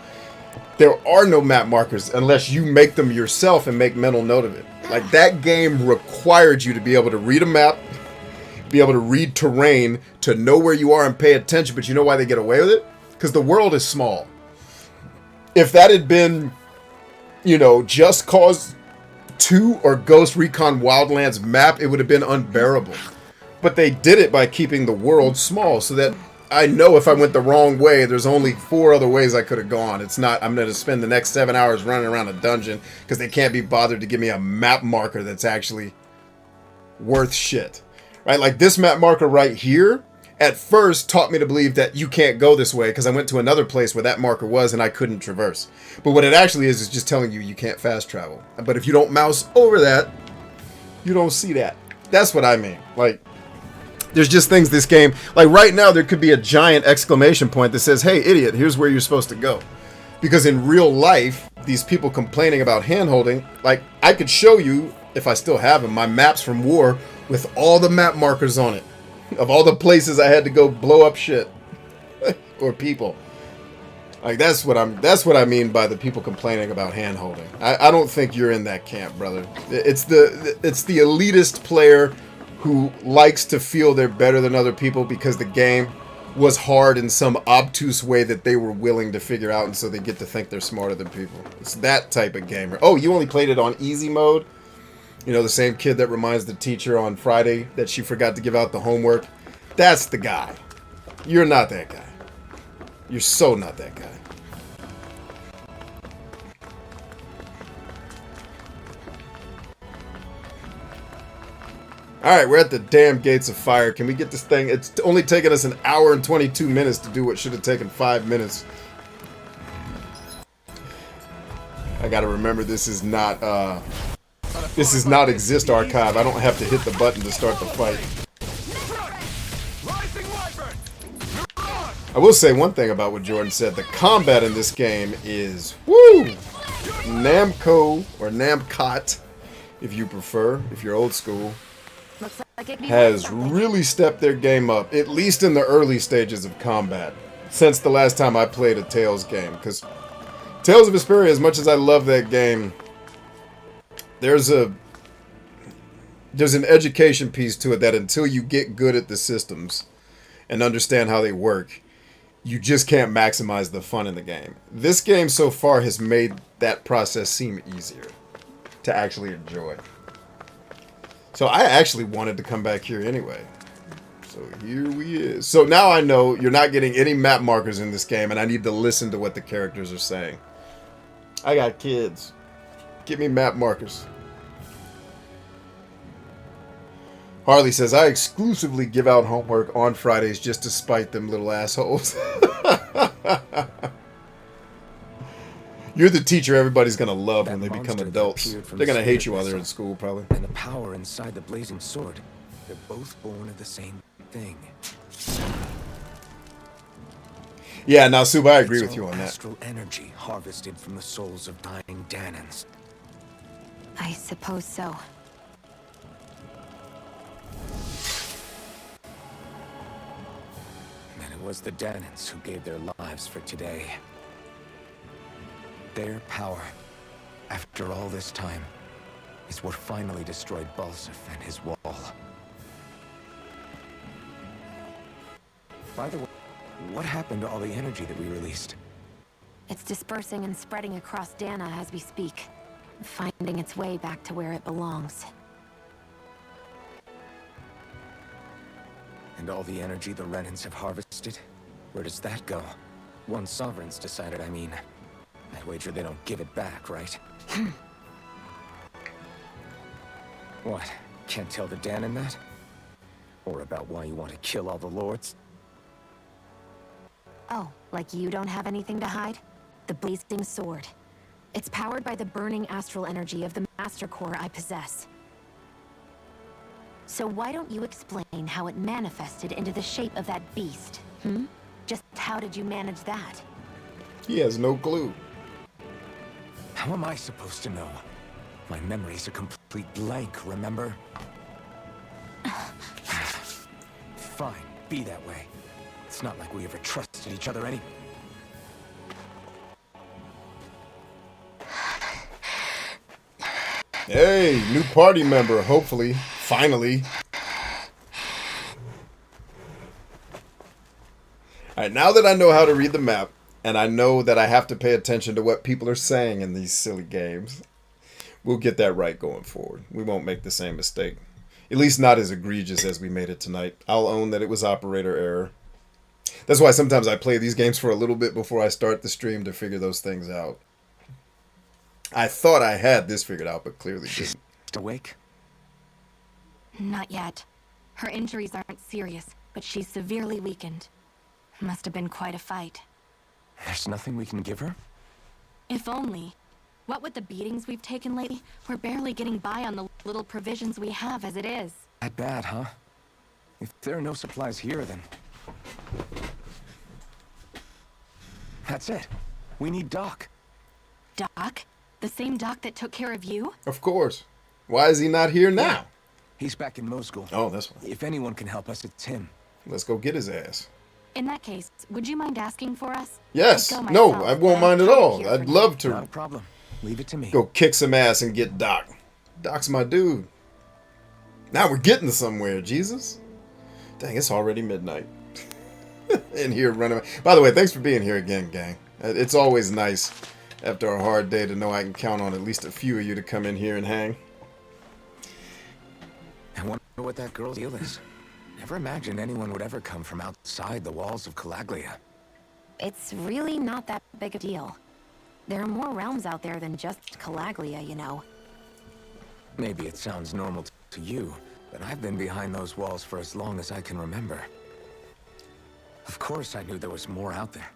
There are no map markers unless you make them yourself and make mental note of it. Like, that game required you to be able to read a map, be able to read terrain, to know where you are and pay attention. But you know why they get away with it? Because the world is small. If that had been, you know, Just Cause 2 or Ghost Recon Wildlands map, it would have been unbearable. But they did it by keeping the world small so that I know if I went the wrong way, there's only 4 other ways I could have gone. It's not, I'm going to spend the next 7 hours running around a dungeon because they can't be bothered to give me a map marker that's actually worth shit. Right? Like this map marker right here, at first taught me to believe that you can't go this way because I went to another place where that marker was and I couldn't traverse. But what it actually is just telling you can't fast travel. But if you don't mouse over that, you don't see that. That's what I mean. Like, there's just things this game, like right now there could be a giant exclamation point that says, hey idiot, here's where you're supposed to go. Because in real life, these people complaining about hand-holding, like I could show you, if I still have them, my maps from war with all the map markers on it. Of all the places I had to go blow up shit. Or people. Like that's what I mean by the people complaining about hand-holding. I don't think you're in that camp, brother. It's the elitist player who likes to feel they're better than other people because the game was hard in some obtuse way that they were willing to figure out, and so they get to think they're smarter than people. It's that type of gamer. Oh, you only played it on easy mode? You know, the same kid that reminds the teacher on Friday that she forgot to give out the homework? That's the guy. You're not that guy. You're so not that guy. Alright, we're at the damn gates of fire. Can we get this thing? It's only taken us 1 hour and 22 minutes to do what should have taken 5 minutes. I gotta remember this is not exist archive. I don't have to hit the button to start the fight. I will say one thing about what Jordan said. The combat in this game is, woo! Namco, or Namcot, if you prefer, if you're old school, has really stepped their game up, at least in the early stages of combat, since the last time I played a Tales game. Because Tales of Vesperia, as much as I love that game, there's an education piece to it that until you get good at the systems and understand how they work, you just can't maximize the fun in the game. This game so far has made that process seem easier to actually enjoy. So I actually wanted to come back here anyway. So here we is. So now I know you're not getting any map markers in this game, and I need to listen to what the characters are saying. I got kids. Give me map markers. Harley says, I exclusively give out homework on Fridays just to spite them little assholes. You're the teacher everybody's going to love when they become adults. They're going to hate you while they're in school, probably. And the power inside the blazing sword. They're both born of the same thing. Yeah, now, Soup, I agree It's with you all on that. astral energy harvested from the souls of dying Danans. I suppose so. And it was the Danans who gave their lives for today. Their power, after all this time, is what finally destroyed B+Pos and his wall. By the way, what happened to all the energy that we released? It's dispersing and spreading across Dana as we speak, finding its way back to where it belongs. And all the energy the Renans have harvested? Where does that go? Once Sovereign's decided, I mean. I'd wager they don't give it back, right? What? Can't tell the Danan that? Or about why you want to kill all the lords? Oh, like you don't have anything to hide? The blazing sword. It's powered by the burning astral energy of the Master Core I possess. So why don't you explain how it manifested into the shape of that beast, hmm? Just how did you manage that? He has no clue. How am I supposed to know? My memory's a complete blank, remember? Fine, be that way. It's not like we ever trusted each other any... Hey, new party member, hopefully. Finally. Alright, now that I know how to read the map, and I know that I have to pay attention to what people are saying in these silly games, we'll get that right going forward. We won't make the same mistake. At least not as egregious as we made it tonight. I'll own that it was operator error. That's why sometimes I play these games for a little bit before I start the stream to figure those things out. I thought I had this figured out, but clearly She's didn't. awake? Not yet. Her injuries aren't serious, but she's severely weakened. Must have been quite a fight. There's nothing we can give her? If only. What with the beatings we've taken lately, we're barely getting by on the little provisions we have as it is. That bad, huh? If there are no supplies here, then... That's it. We need Doc. Doc? The same Doc that took care of you? Of course. Why is he not here now? He's back in Moscow. Oh, this one. If anyone can help us, it's him. Let's go get his ass. In that case, would you mind asking for us? Yes. I'd go No, myself, I but won't I'm mind at tied all. here I'd for love Not to a problem. Leave it to me. go kick some ass and get Doc. Doc's my dude. Now we're getting somewhere, Jesus. Dang, it's already midnight. In here running. By the way, thanks for being here again, gang. It's always nice after a hard day to know I can count on at least a few of you to come in here and hang. I wonder what that girl's deal is. Never imagined anyone would ever come from outside the walls of Calaglia. It's really not that big a deal. There are more realms out there than just Calaglia, you know. Maybe it sounds normal to you, but I've been behind those walls for as long as I can remember. Of course I knew there was more out there,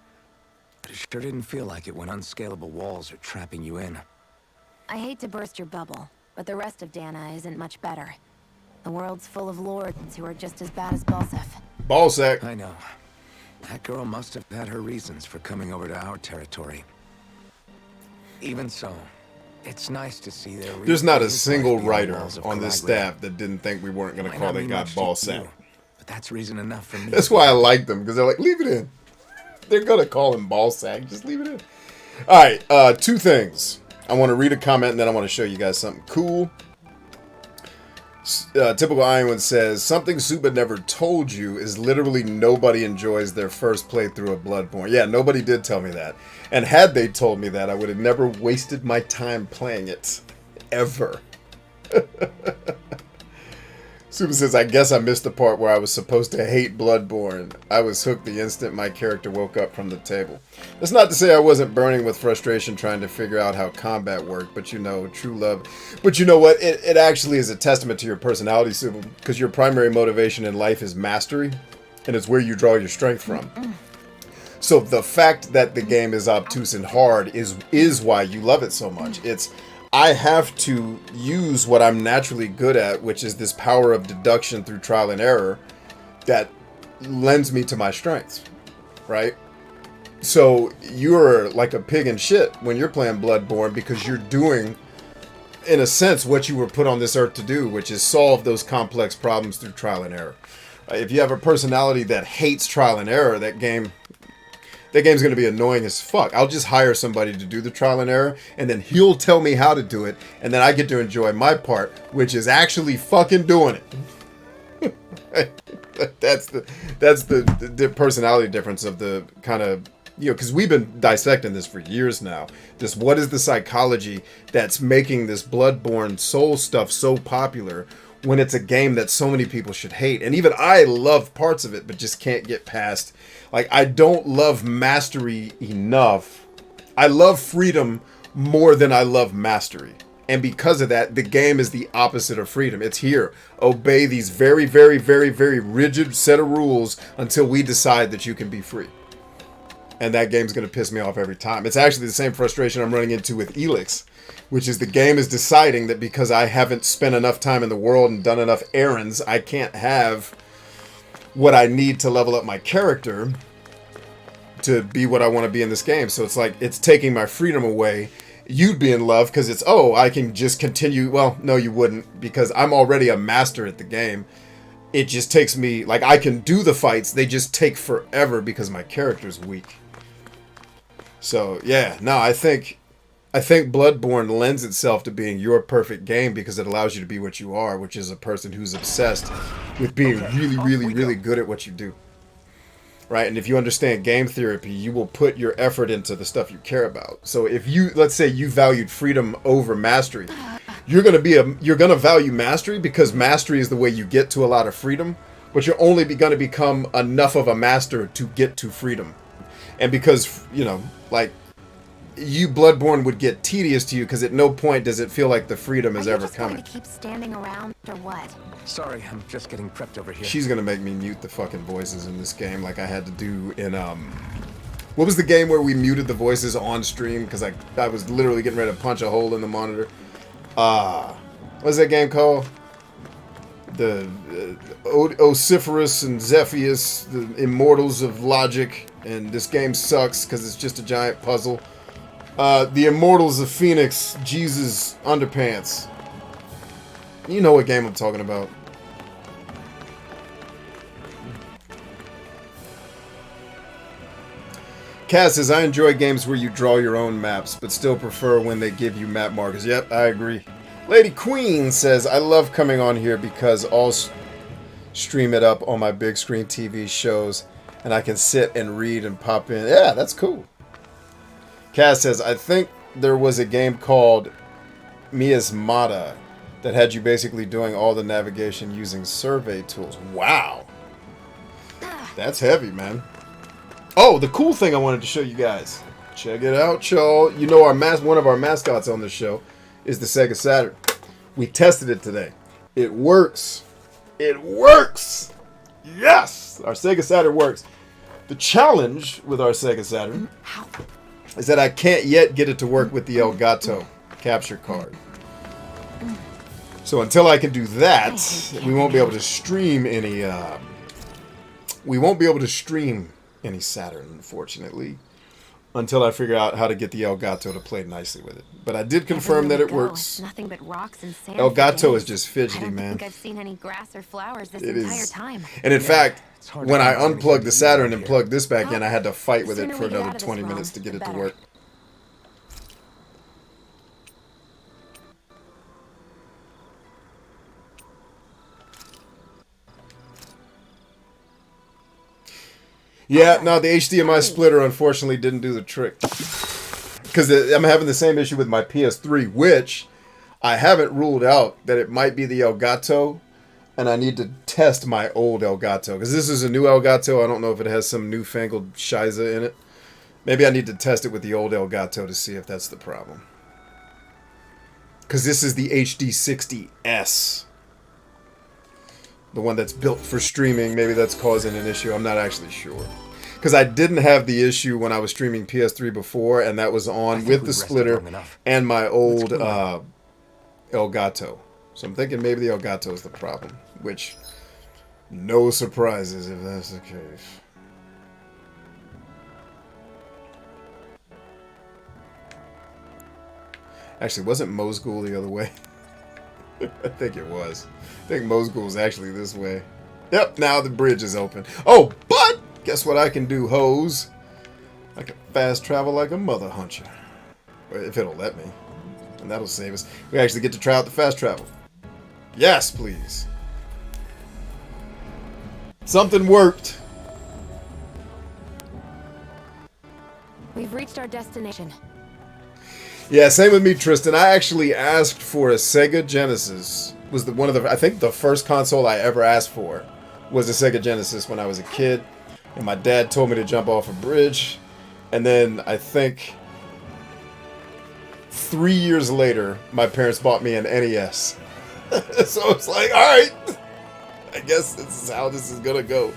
but it sure didn't feel like it when unscalable walls are trapping you in. I hate to burst your bubble, but the rest of Dana isn't much better. The world's full of lords who are just as bad as Balsef. Ballsack. I know. That girl must have had her reasons for coming over to our territory. Even so, it's nice to see their... There's not a single writer on this staff that didn't think we weren't going to call that guy Ballsack. But that's reason enough for me. That's why I like them, because they're like, leave it in. They're going to call him Ballsack. Just leave it in. Alright, two things. I want to read a comment, and then I want to show you guys something cool. Typical Iowan says, something Suba never told you is literally nobody enjoys their first playthrough of Bloodborne. Yeah, nobody did tell me that. And had they told me that, I would have never wasted my time playing it. Ever. Suba says, I guess I missed the part where I was supposed to hate Bloodborne. I was hooked the instant my character woke up from the table. That's not to say I wasn't burning with frustration trying to figure out how combat worked, but you know, true love. But you know what? It actually is a testament to your personality, Suba, because your primary motivation in life is mastery, and it's where you draw your strength from. So the fact that the game is obtuse and hard is why you love it so much. It's... I have to use what I'm naturally good at, which is this power of deduction through trial and error that lends me to my strengths, right? So you're like a pig in shit when you're playing Bloodborne because you're doing, in a sense, what you were put on this earth to do, which is solve those complex problems through trial and error. If you have a personality that hates trial and error, that game's going to be annoying as fuck. I'll just hire somebody to do the trial and error, and then he'll tell me how to do it, and then I get to enjoy my part, which is actually fucking doing it. That's the personality difference of the kind of, because we've been dissecting this for years now. Just what is the psychology that's making this Bloodborne soul stuff so popular when it's a game that so many people should hate? And even I love parts of it, but just can't get past. Like, I don't love mastery enough. I love freedom more than I love mastery. And because of that, the game is the opposite of freedom. It's here. Obey these very, very, very, very rigid set of rules until we decide that you can be free. And that game's going to piss me off every time. It's actually the same frustration I'm running into with Elix, which is the game is deciding that because I haven't spent enough time in the world and done enough errands, I can't have what I need to level up my character to be what I want to be in this game. So it's like, it's taking my freedom away. You'd be in love because it's, oh, I can just continue. Well, no, you wouldn't, because I'm already a master at the game. It just takes me, like, I can do the fights. They just take forever because my character's weak. So, yeah, no, I think Bloodborne lends itself to being your perfect game because it allows you to be what you are, which is a person who's obsessed with being really, really, really good at what you do. Right? And if you understand game therapy, you will put your effort into the stuff you care about. So if you, let's say you valued freedom over mastery, you're going to value mastery because mastery is the way you get to a lot of freedom, but you're only going to become enough of a master to get to freedom. And because, like, Bloodborne would get tedious to you because at no point does it feel like the freedom is ever coming. Are you just going to keep standing around or what? Sorry, I'm just getting prepped over here. She's gonna make me mute the fucking voices in this game like I had to do in what was the game where we muted the voices on stream because I was literally getting ready to punch a hole in the monitor. What's that game called? The Osiferous and Zephyus, the Immortals of Logic, and this game sucks because it's just a giant puzzle. The Immortals of Phoenix, Jesus Underpants. You know what game I'm talking about. Cass says, I enjoy games where you draw your own maps, but still prefer when they give you map markers. Yep, I agree. Lady Queen says, I love coming on here because I'll stream it up on my big screen TV shows, and I can sit and read and pop in. Yeah, that's cool. Cass says, I think there was a game called Miasmata that had you basically doing all the navigation using survey tools. Wow. That's heavy, man. Oh, the cool thing I wanted to show you guys. Check it out, y'all. You know one of our mascots on the show is the Sega Saturn. We tested it today. It works. It works! Yes! Our Sega Saturn works. The challenge with our Sega Saturn is that I can't yet get it to work with the Elgato capture card. So until I can do that, we won't be able to stream any. We won't be able to stream any Saturn, unfortunately, until I figure out how to get the Elgato to play nicely with it. But I did confirm that it works. Nothing but rocks and sand. Elgato is just fidgety, I don't man. think I've seen any grass or flowers this It entire is. time. And in fact, hard when to I find unplugged the anything Saturn and here. plugged this back in, I had to fight with it Sooner for we get out another of this 20 realm, minutes to get the it to better. work. Yeah, no, the HDMI splitter unfortunately didn't do the trick. Because I'm having the same issue with my PS3, which I haven't ruled out that it might be the Elgato, and I need to test my old Elgato. Because this is a new Elgato. I don't know if it has some newfangled shiza in it. Maybe I need to test it with the old Elgato to see if that's the problem. Because this is the HD60S. The one that's built for streaming. Maybe that's causing an issue. I'm not actually sure. Because I didn't have the issue when I was streaming PS3 before, and that was on with the splitter and my old Elgato. So I'm thinking maybe the Elgato is the problem. Which, no surprises if that's the case. Actually, wasn't Mosgul the other way? I think it was. I think Mosgul's actually this way. Yep, now the bridge is open. Oh, but guess what I can do, hoes? I can fast travel like a mother huncher. If it'll let me. And that'll save us. We actually get to try out the fast travel. Yes, please. Something worked. We've reached our destination. Yeah, same with me, Tristan. I actually asked for a Sega Genesis. Was one of the, I think the first console I ever asked for was a Sega Genesis when I was a kid. And my dad told me to jump off a bridge. And then I think 3 years later, my parents bought me an NES. So it's like, alright, I guess this is how this is gonna go.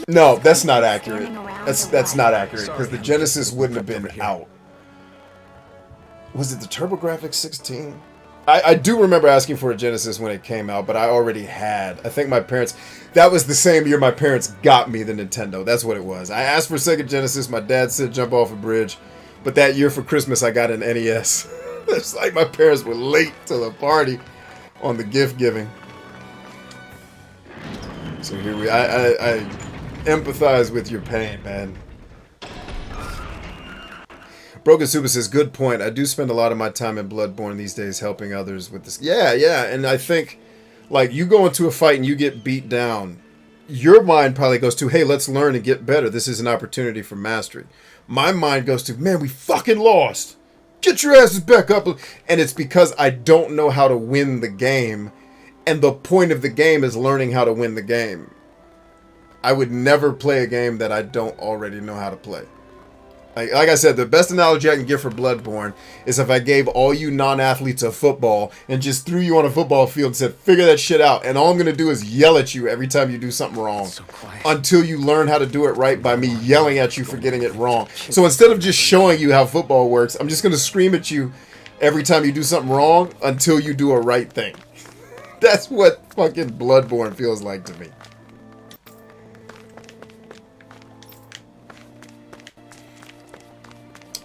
No, that's not accurate. That's not accurate, because the Genesis wouldn't have been out. Was it the TurboGrafx 16? I do remember asking for a Genesis when it came out, but I already had. I think my parents... That was the same year my parents got me the Nintendo. That's what it was. I asked for Sega Genesis. My dad said jump off a bridge. But that year for Christmas, I got an NES. It's like my parents were late to the party on the gift giving. So here we... I empathize with your pain, man. Broken Super says, good point. I do spend a lot of my time in Bloodborne these days helping others with this. Yeah, and I think, like, you go into a fight and you get beat down, your mind probably goes to, hey, let's learn and get better. This is an opportunity for mastery. My mind goes to, man, we fucking lost. Get your asses back up. And it's because I don't know how to win the game. And the point of the game is learning how to win the game. I would never play a game that I don't already know how to play. Like I said, the best analogy I can give for Bloodborne is if I gave all you non-athletes a football and just threw you on a football field and said, figure that shit out. And all I'm going to do is yell at you every time you do something wrong. So until you learn how to do it right by me yelling at you for getting it wrong. So instead of just showing you how football works, I'm just going to scream at you every time you do something wrong until you do a right thing. That's what fucking Bloodborne feels like to me.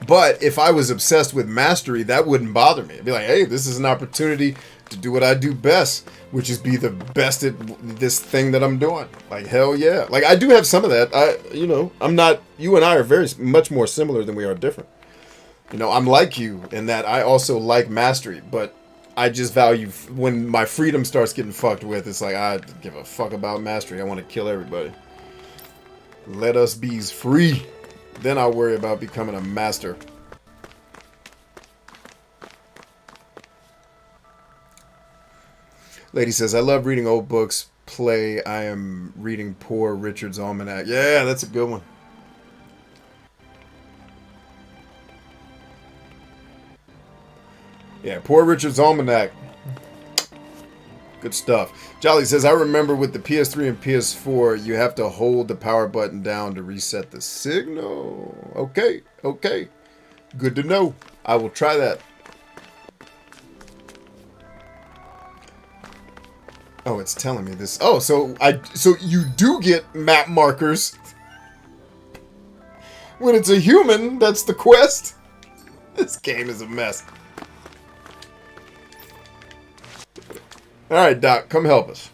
But if I was obsessed with mastery, that wouldn't bother me. I'd be like, hey, this is an opportunity to do what I do best, which is be the best at this thing that I'm doing. Like, hell yeah. Like, I do have some of that. I'm not, you and I are very much more similar than we are different. You know, I'm like you in that I also like mastery, but I just value, when my freedom starts getting fucked with, it's like, I give a fuck about mastery. I want to kill everybody. Let us be free. Then I'll worry about becoming a master. Lady says, I love reading old books. I am reading Poor Richard's Almanac. Yeah, that's a good one. Yeah, Poor Richard's Almanac. Good stuff. Jolly says, I remember with the PS3 and PS4, you have to hold the power button down to reset the signal. Okay. Good to know. I will try that. Oh, it's telling me this. Oh, so you do get map markers. When it's a human, that's the quest. This game is a mess. Alright, Doc, come help us.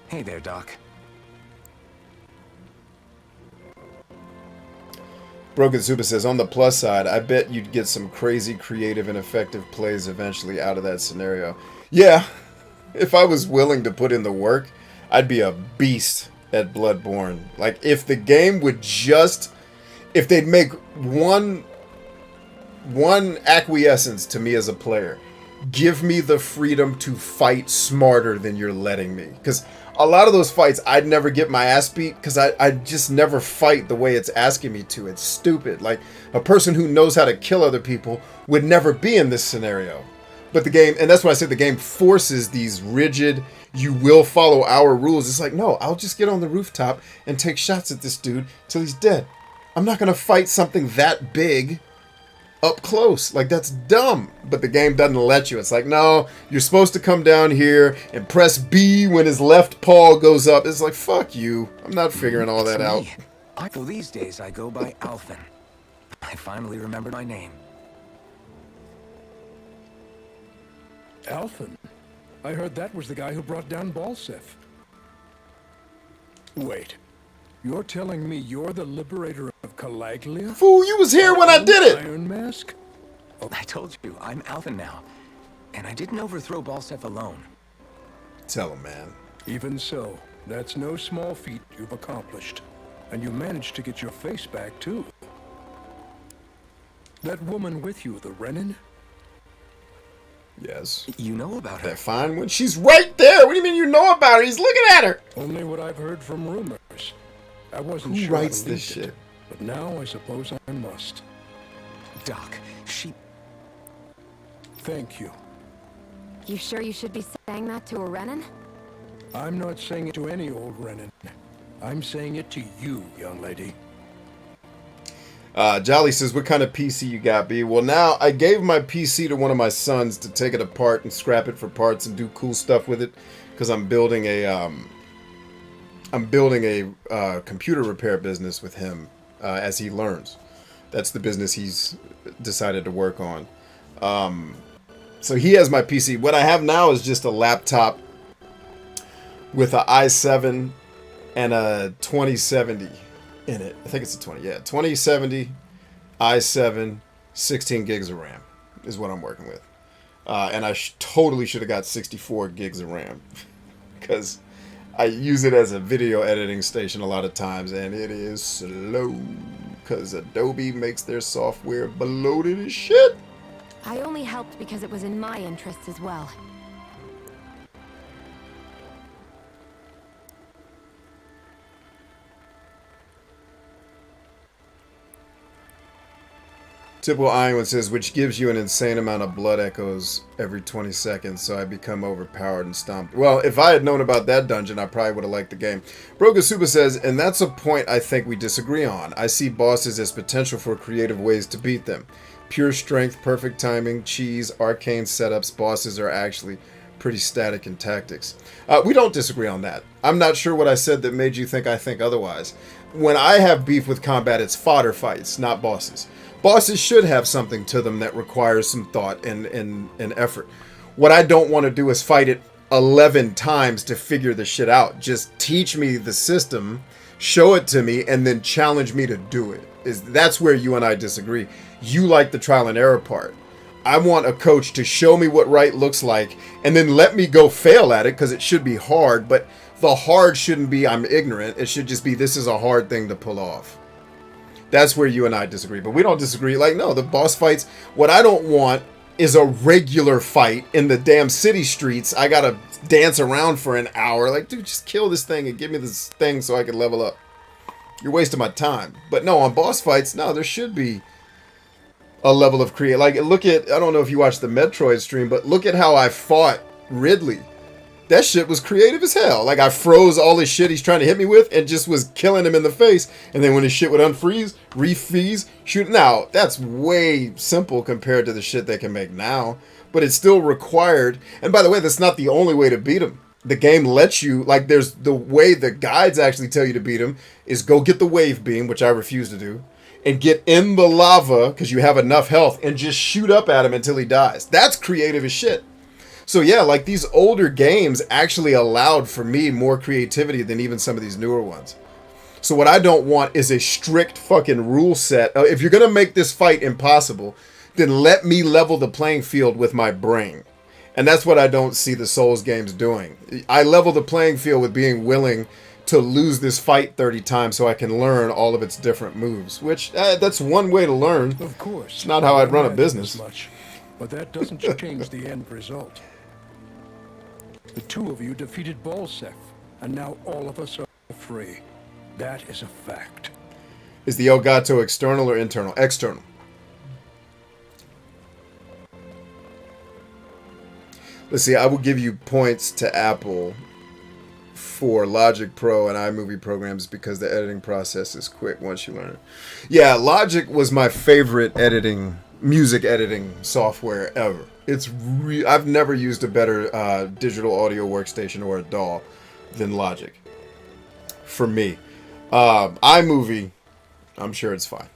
Hey there, Doc. Broken Super says, on the plus side, I bet you'd get some crazy creative and effective plays eventually out of that scenario. Yeah, if I was willing to put in the work, I'd be a beast at Bloodborne. Like, if the game would just... If they'd make one acquiescence to me as a player... Give me the freedom to fight smarter than you're letting me. Because a lot of those fights, I'd never get my ass beat because I just never fight the way it's asking me to. It's stupid. Like, a person who knows how to kill other people would never be in this scenario. But the game, and that's why I said the game forces these rigid, you will follow our rules. It's like, no, I'll just get on the rooftop and take shots at this dude till he's dead. I'm not going to fight something that big up close. Like, that's dumb. But the game doesn't let you. It's like, no, you're supposed to come down here and press B when his left paw goes up. It's like, fuck you. I'm not figuring all that out. These days I go by Alphen. I finally remembered my name. Alphen. I heard that was the guy who brought down Balsef. Wait. You're telling me you're the liberator of Calaglia? Fool, you was here when I did it! Iron Mask? I told you, I'm Alphen now. And I didn't overthrow Balsef alone. Tell him, man. Even so, that's no small feat you've accomplished. And you managed to get your face back, too. That woman with you, the Renin? Yes. You know about her? That fine one? She's right there! What do you mean you know about her? He's looking at her! Only what I've heard from rumors. I wasn't Who sure writes I this believed shit? it, but now I suppose I must. Doc, she... Thank you. You sure you should be saying that to a Renin? I'm not saying it to any old Renin. I'm saying it to you, young lady. Jolly says, what kind of PC you got, B? Well, now, I gave my PC to one of my sons to take it apart and scrap it for parts and do cool stuff with it. Because I'm building a computer repair business with him as he learns. That's the business he's decided to work on. So he has my PC. What I have now is just a laptop with an i7 and a 2070 in it. I think it's a 2070 i7, 16 gigs of RAM is what I'm working with. And I totally should have got 64 gigs of RAM because I use it as a video editing station a lot of times, and it is slow because Adobe makes their software bloated as shit. I only helped because it was in my interests as well. Typical Iowan says, which gives you an insane amount of blood echoes every 20 seconds, so I become overpowered and stomped. Well, if I had known about that dungeon, I probably would have liked the game. Brogasuba says, and that's a point I think we disagree on. I see bosses as potential for creative ways to beat them. Pure strength, perfect timing, cheese, arcane setups, bosses are actually pretty static in tactics. We don't disagree on that. I'm not sure what I said that made you think I think otherwise. When I have beef with combat, it's fodder fights, not bosses. Bosses should have something to them that requires some thought and effort. What I don't want to do is fight it 11 times to figure the shit out. Just teach me the system, show it to me, and then challenge me to do it. That's where you and I disagree. You like the trial and error part. I want a coach to show me what right looks like and then let me go fail at it because it should be hard, but the hard shouldn't be I'm ignorant. It should just be this is a hard thing to pull off. That's where you and I disagree. But we don't disagree. Like, no, the boss fights, what I don't want is a regular fight in the damn city streets. I gotta dance around for an hour. Like, dude, just kill this thing and give me this thing so I can level up. You're wasting my time. But no, on boss fights, no, there should be a level of creative. Like, look at, I don't know if you watched the Metroid stream, but look at how I fought Ridley. That shit was creative as hell. Like, I froze all this shit he's trying to hit me with and just was killing him in the face. And then when his shit would unfreeze, refreeze, shoot. Now, that's way simple compared to the shit they can make now. But it's still required. And by the way, that's not the only way to beat him. The game lets you, like, there's the way the guides actually tell you to beat him is go get the wave beam, which I refuse to do, and get in the lava because you have enough health and just shoot up at him until he dies. That's creative as shit. So yeah, like these older games actually allowed for me more creativity than even some of these newer ones. So what I don't want is a strict fucking rule set. If you're going to make this fight impossible, then let me level the playing field with my brain. And that's what I don't see the Souls games doing. I level the playing field with being willing to lose this fight 30 times so I can learn all of its different moves, which that's one way to learn. Of course. It's not how I'd run a business. Much, but that doesn't change the end result. The two of you defeated Balsef, and now all of us are free. That is a fact. Is the Elgato external or internal? External. Let's see, I will give you points to Apple for Logic Pro and iMovie programs because the editing process is quick once you learn it. Yeah, Logic was my favorite music editing software ever. I've never used a better digital audio workstation or a DAW than Logic. For me. iMovie, I'm sure it's fine.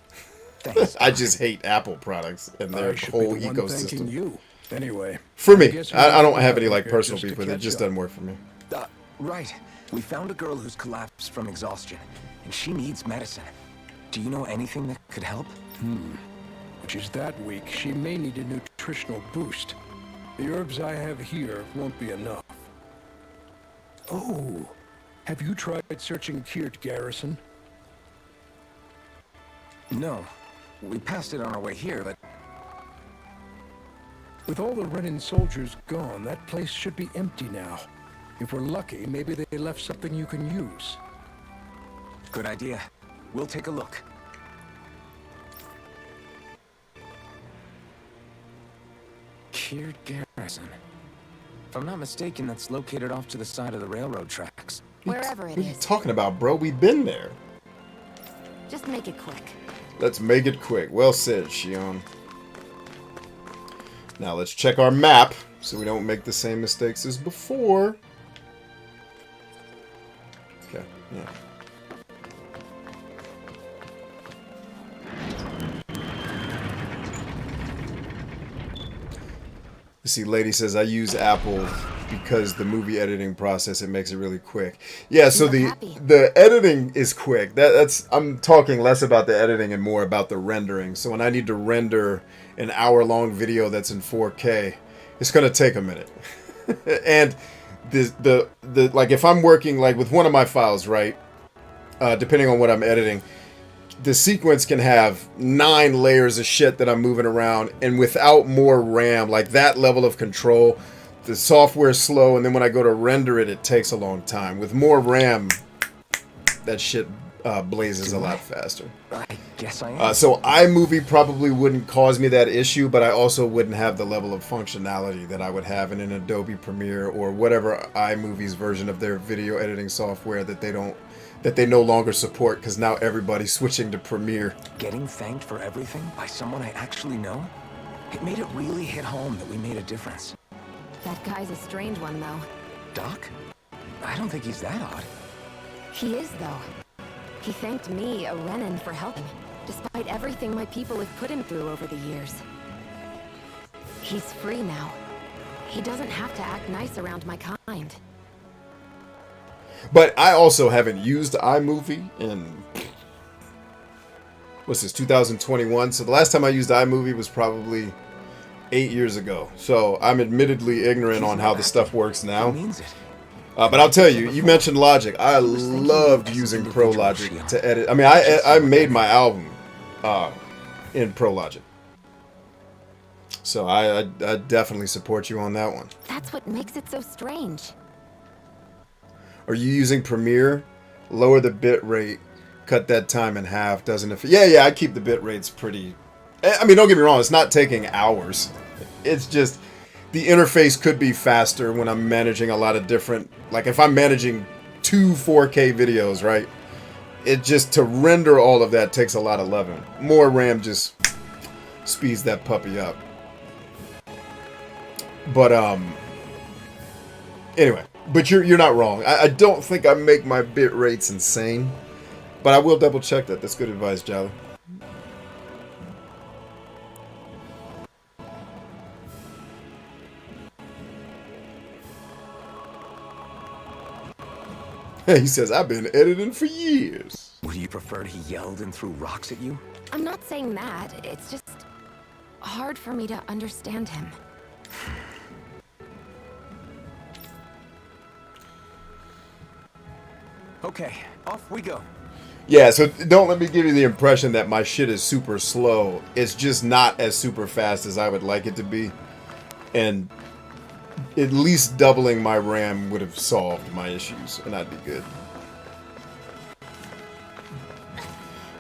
Thanks. I just hate Apple products and their I should whole be the one thanking ecosystem. you. Anyway. For I me, guess we I don't have have to any like prepare personal just beef to with it. It catch just up. doesn't work for me. Right. We found a girl who's collapsed from exhaustion, and she needs medicine. Do you know anything that could help? If she's that weak, she may need a nutritional boost. The herbs I have here won't be enough. Oh, have you tried searching Kirt Garrison? No. We passed it on our way here, but With all the Renan soldiers gone, that place should be empty now. If we're lucky, maybe they left something you can use. good idea. We'll take a look. Kirt Garrison. If I'm not mistaken, that's located off to the side of the railroad tracks. Wherever What it are you is. talking about, bro? We've been there. Just make it quick. Let's make it quick. Well said, Shion. Now let's check our map so we don't make the same mistakes as before. Okay, yeah. See, lady says I use Apple because the movie editing process, it makes it really quick. Yeah, so You look the happy. the editing is quick. That's I'm talking less about the editing and more about the rendering. So when I need to render an hour-long video that's in 4K, it's gonna take a minute. And the like if I'm working like with one of my files, right? Depending on what I'm editing, the sequence can have 9 layers of shit that I'm moving around, and without more RAM, like that level of control, the software's slow, and then when I go to render it, it takes a long time. With more RAM, that shit blazes a lot faster. I guess I am. So iMovie probably wouldn't cause me that issue, but I also wouldn't have the level of functionality that I would have in an Adobe Premiere or whatever iMovie's version of their video editing software that they no longer support because now everybody's switching to Premiere. Getting thanked for everything by someone I actually know? It made it really hit home that we made a difference. That guy's a strange one, though. Doc? I don't think he's that odd. He is, though. He thanked me, a Renan, for helping, despite everything my people have put him through over the years. He's free now. He doesn't have to act nice around my kind. But I also haven't used iMovie in, what's this, 2021? So the last time I used iMovie was probably 8 years ago. So I'm admittedly ignorant on how the stuff works now. He means it. But I'll tell you, you mentioned Logic. I loved using Pro Logic to edit. I mean, I made my album in Pro Logic. So I definitely support you on that one. That's what makes it so strange. Are you using Premiere? Lower the bit rate, cut that time in half, doesn't it? Yeah, I keep the bit rates pretty... I mean, don't get me wrong, it's not taking hours. It's just the interface could be faster when I'm managing a lot of different... Like, if I'm managing 2 4K videos, right? It just, to render all of that takes a lot of loving. More RAM just speeds that puppy up. But, anyway... But you're not wrong. I don't think I make my bit rates insane. But I will double check that. That's good advice, Jolly. He says, I've been editing for years. Would you prefer he yelled and threw rocks at you? I'm not saying that. It's just hard for me to understand him. Okay, off we go. Yeah, so don't let me give you the impression that my shit is super slow. It's just not as super fast as I would like it to be. And at least doubling my RAM would have solved my issues, and I'd be good.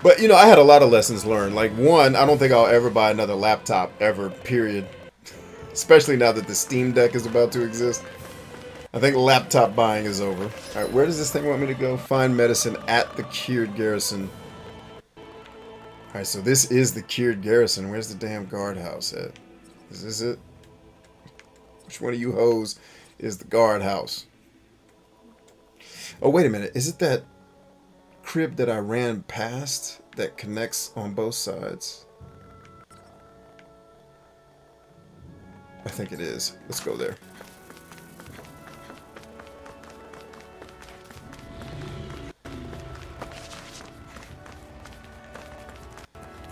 But, you know, I had a lot of lessons learned. Like, one, I don't think I'll ever buy another laptop, ever, period. Especially now that the Steam Deck is about to exist. I think laptop buying is over. Alright, where does this thing want me to go? Find medicine at the Kirt Garrison. Alright, so this is the Kirt Garrison. Where's the damn guardhouse at? Is this it? Which one of you hoes is the guardhouse? Oh, wait a minute. Is it that crib that I ran past that connects on both sides. I think it is. Let's go there.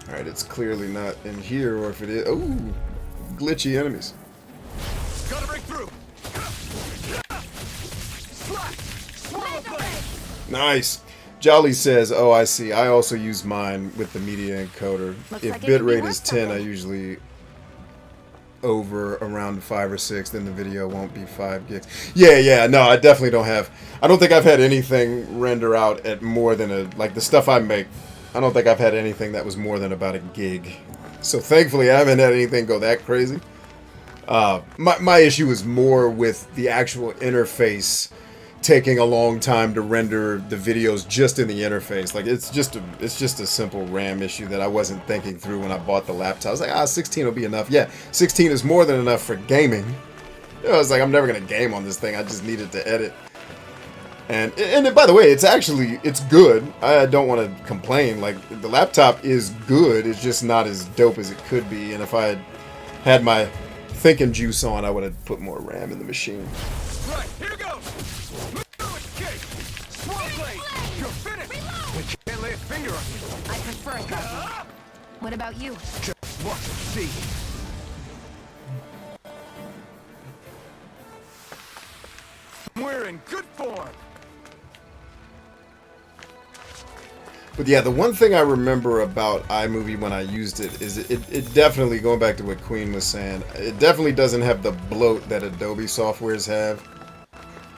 Alright, it's clearly not in here, or if it is... Oh! Glitchy enemies. Gotta break through. Nice! Jolly says, oh, I see. I also use mine with the media encoder. Looks If like it could be bitrate worth is 10, I something. usually over around 5 or 6, then the video won't be 5 gigs. Yeah, no, I definitely don't have... I don't think I've had anything render out at more than a... Like, the stuff I make, I don't think I've had anything that was more than about a gig. So, thankfully, I haven't had anything go that crazy. My issue is more with the actual interface taking a long time to render the videos just in the interface. Like, it's just a simple RAM issue that I wasn't thinking through when I bought the laptop. I was like, 16 will be enough. Yeah, 16 is more than enough for gaming. You know, I was like, I'm never gonna game on this thing. I just needed to edit. And by the way, it's good. I don't want to complain. Like, the laptop is good. It's just not as dope as it could be. And if I had my thinking juice on, I would have put more RAM in the machine. Right, here goes. You're finished. We can't lay a finger on you. I prefer it that way. What about you? Just watch and see. We're in good form. But yeah, the one thing I remember about iMovie when I used it is it definitely, going back to what Queen was saying, it definitely doesn't have the bloat that Adobe softwares have.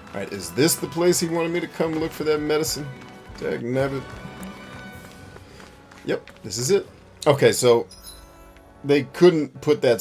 Alright, is this the place he wanted me to come look for that medicine? Dagnabbit. Yep, this is it. Okay, so they couldn't put that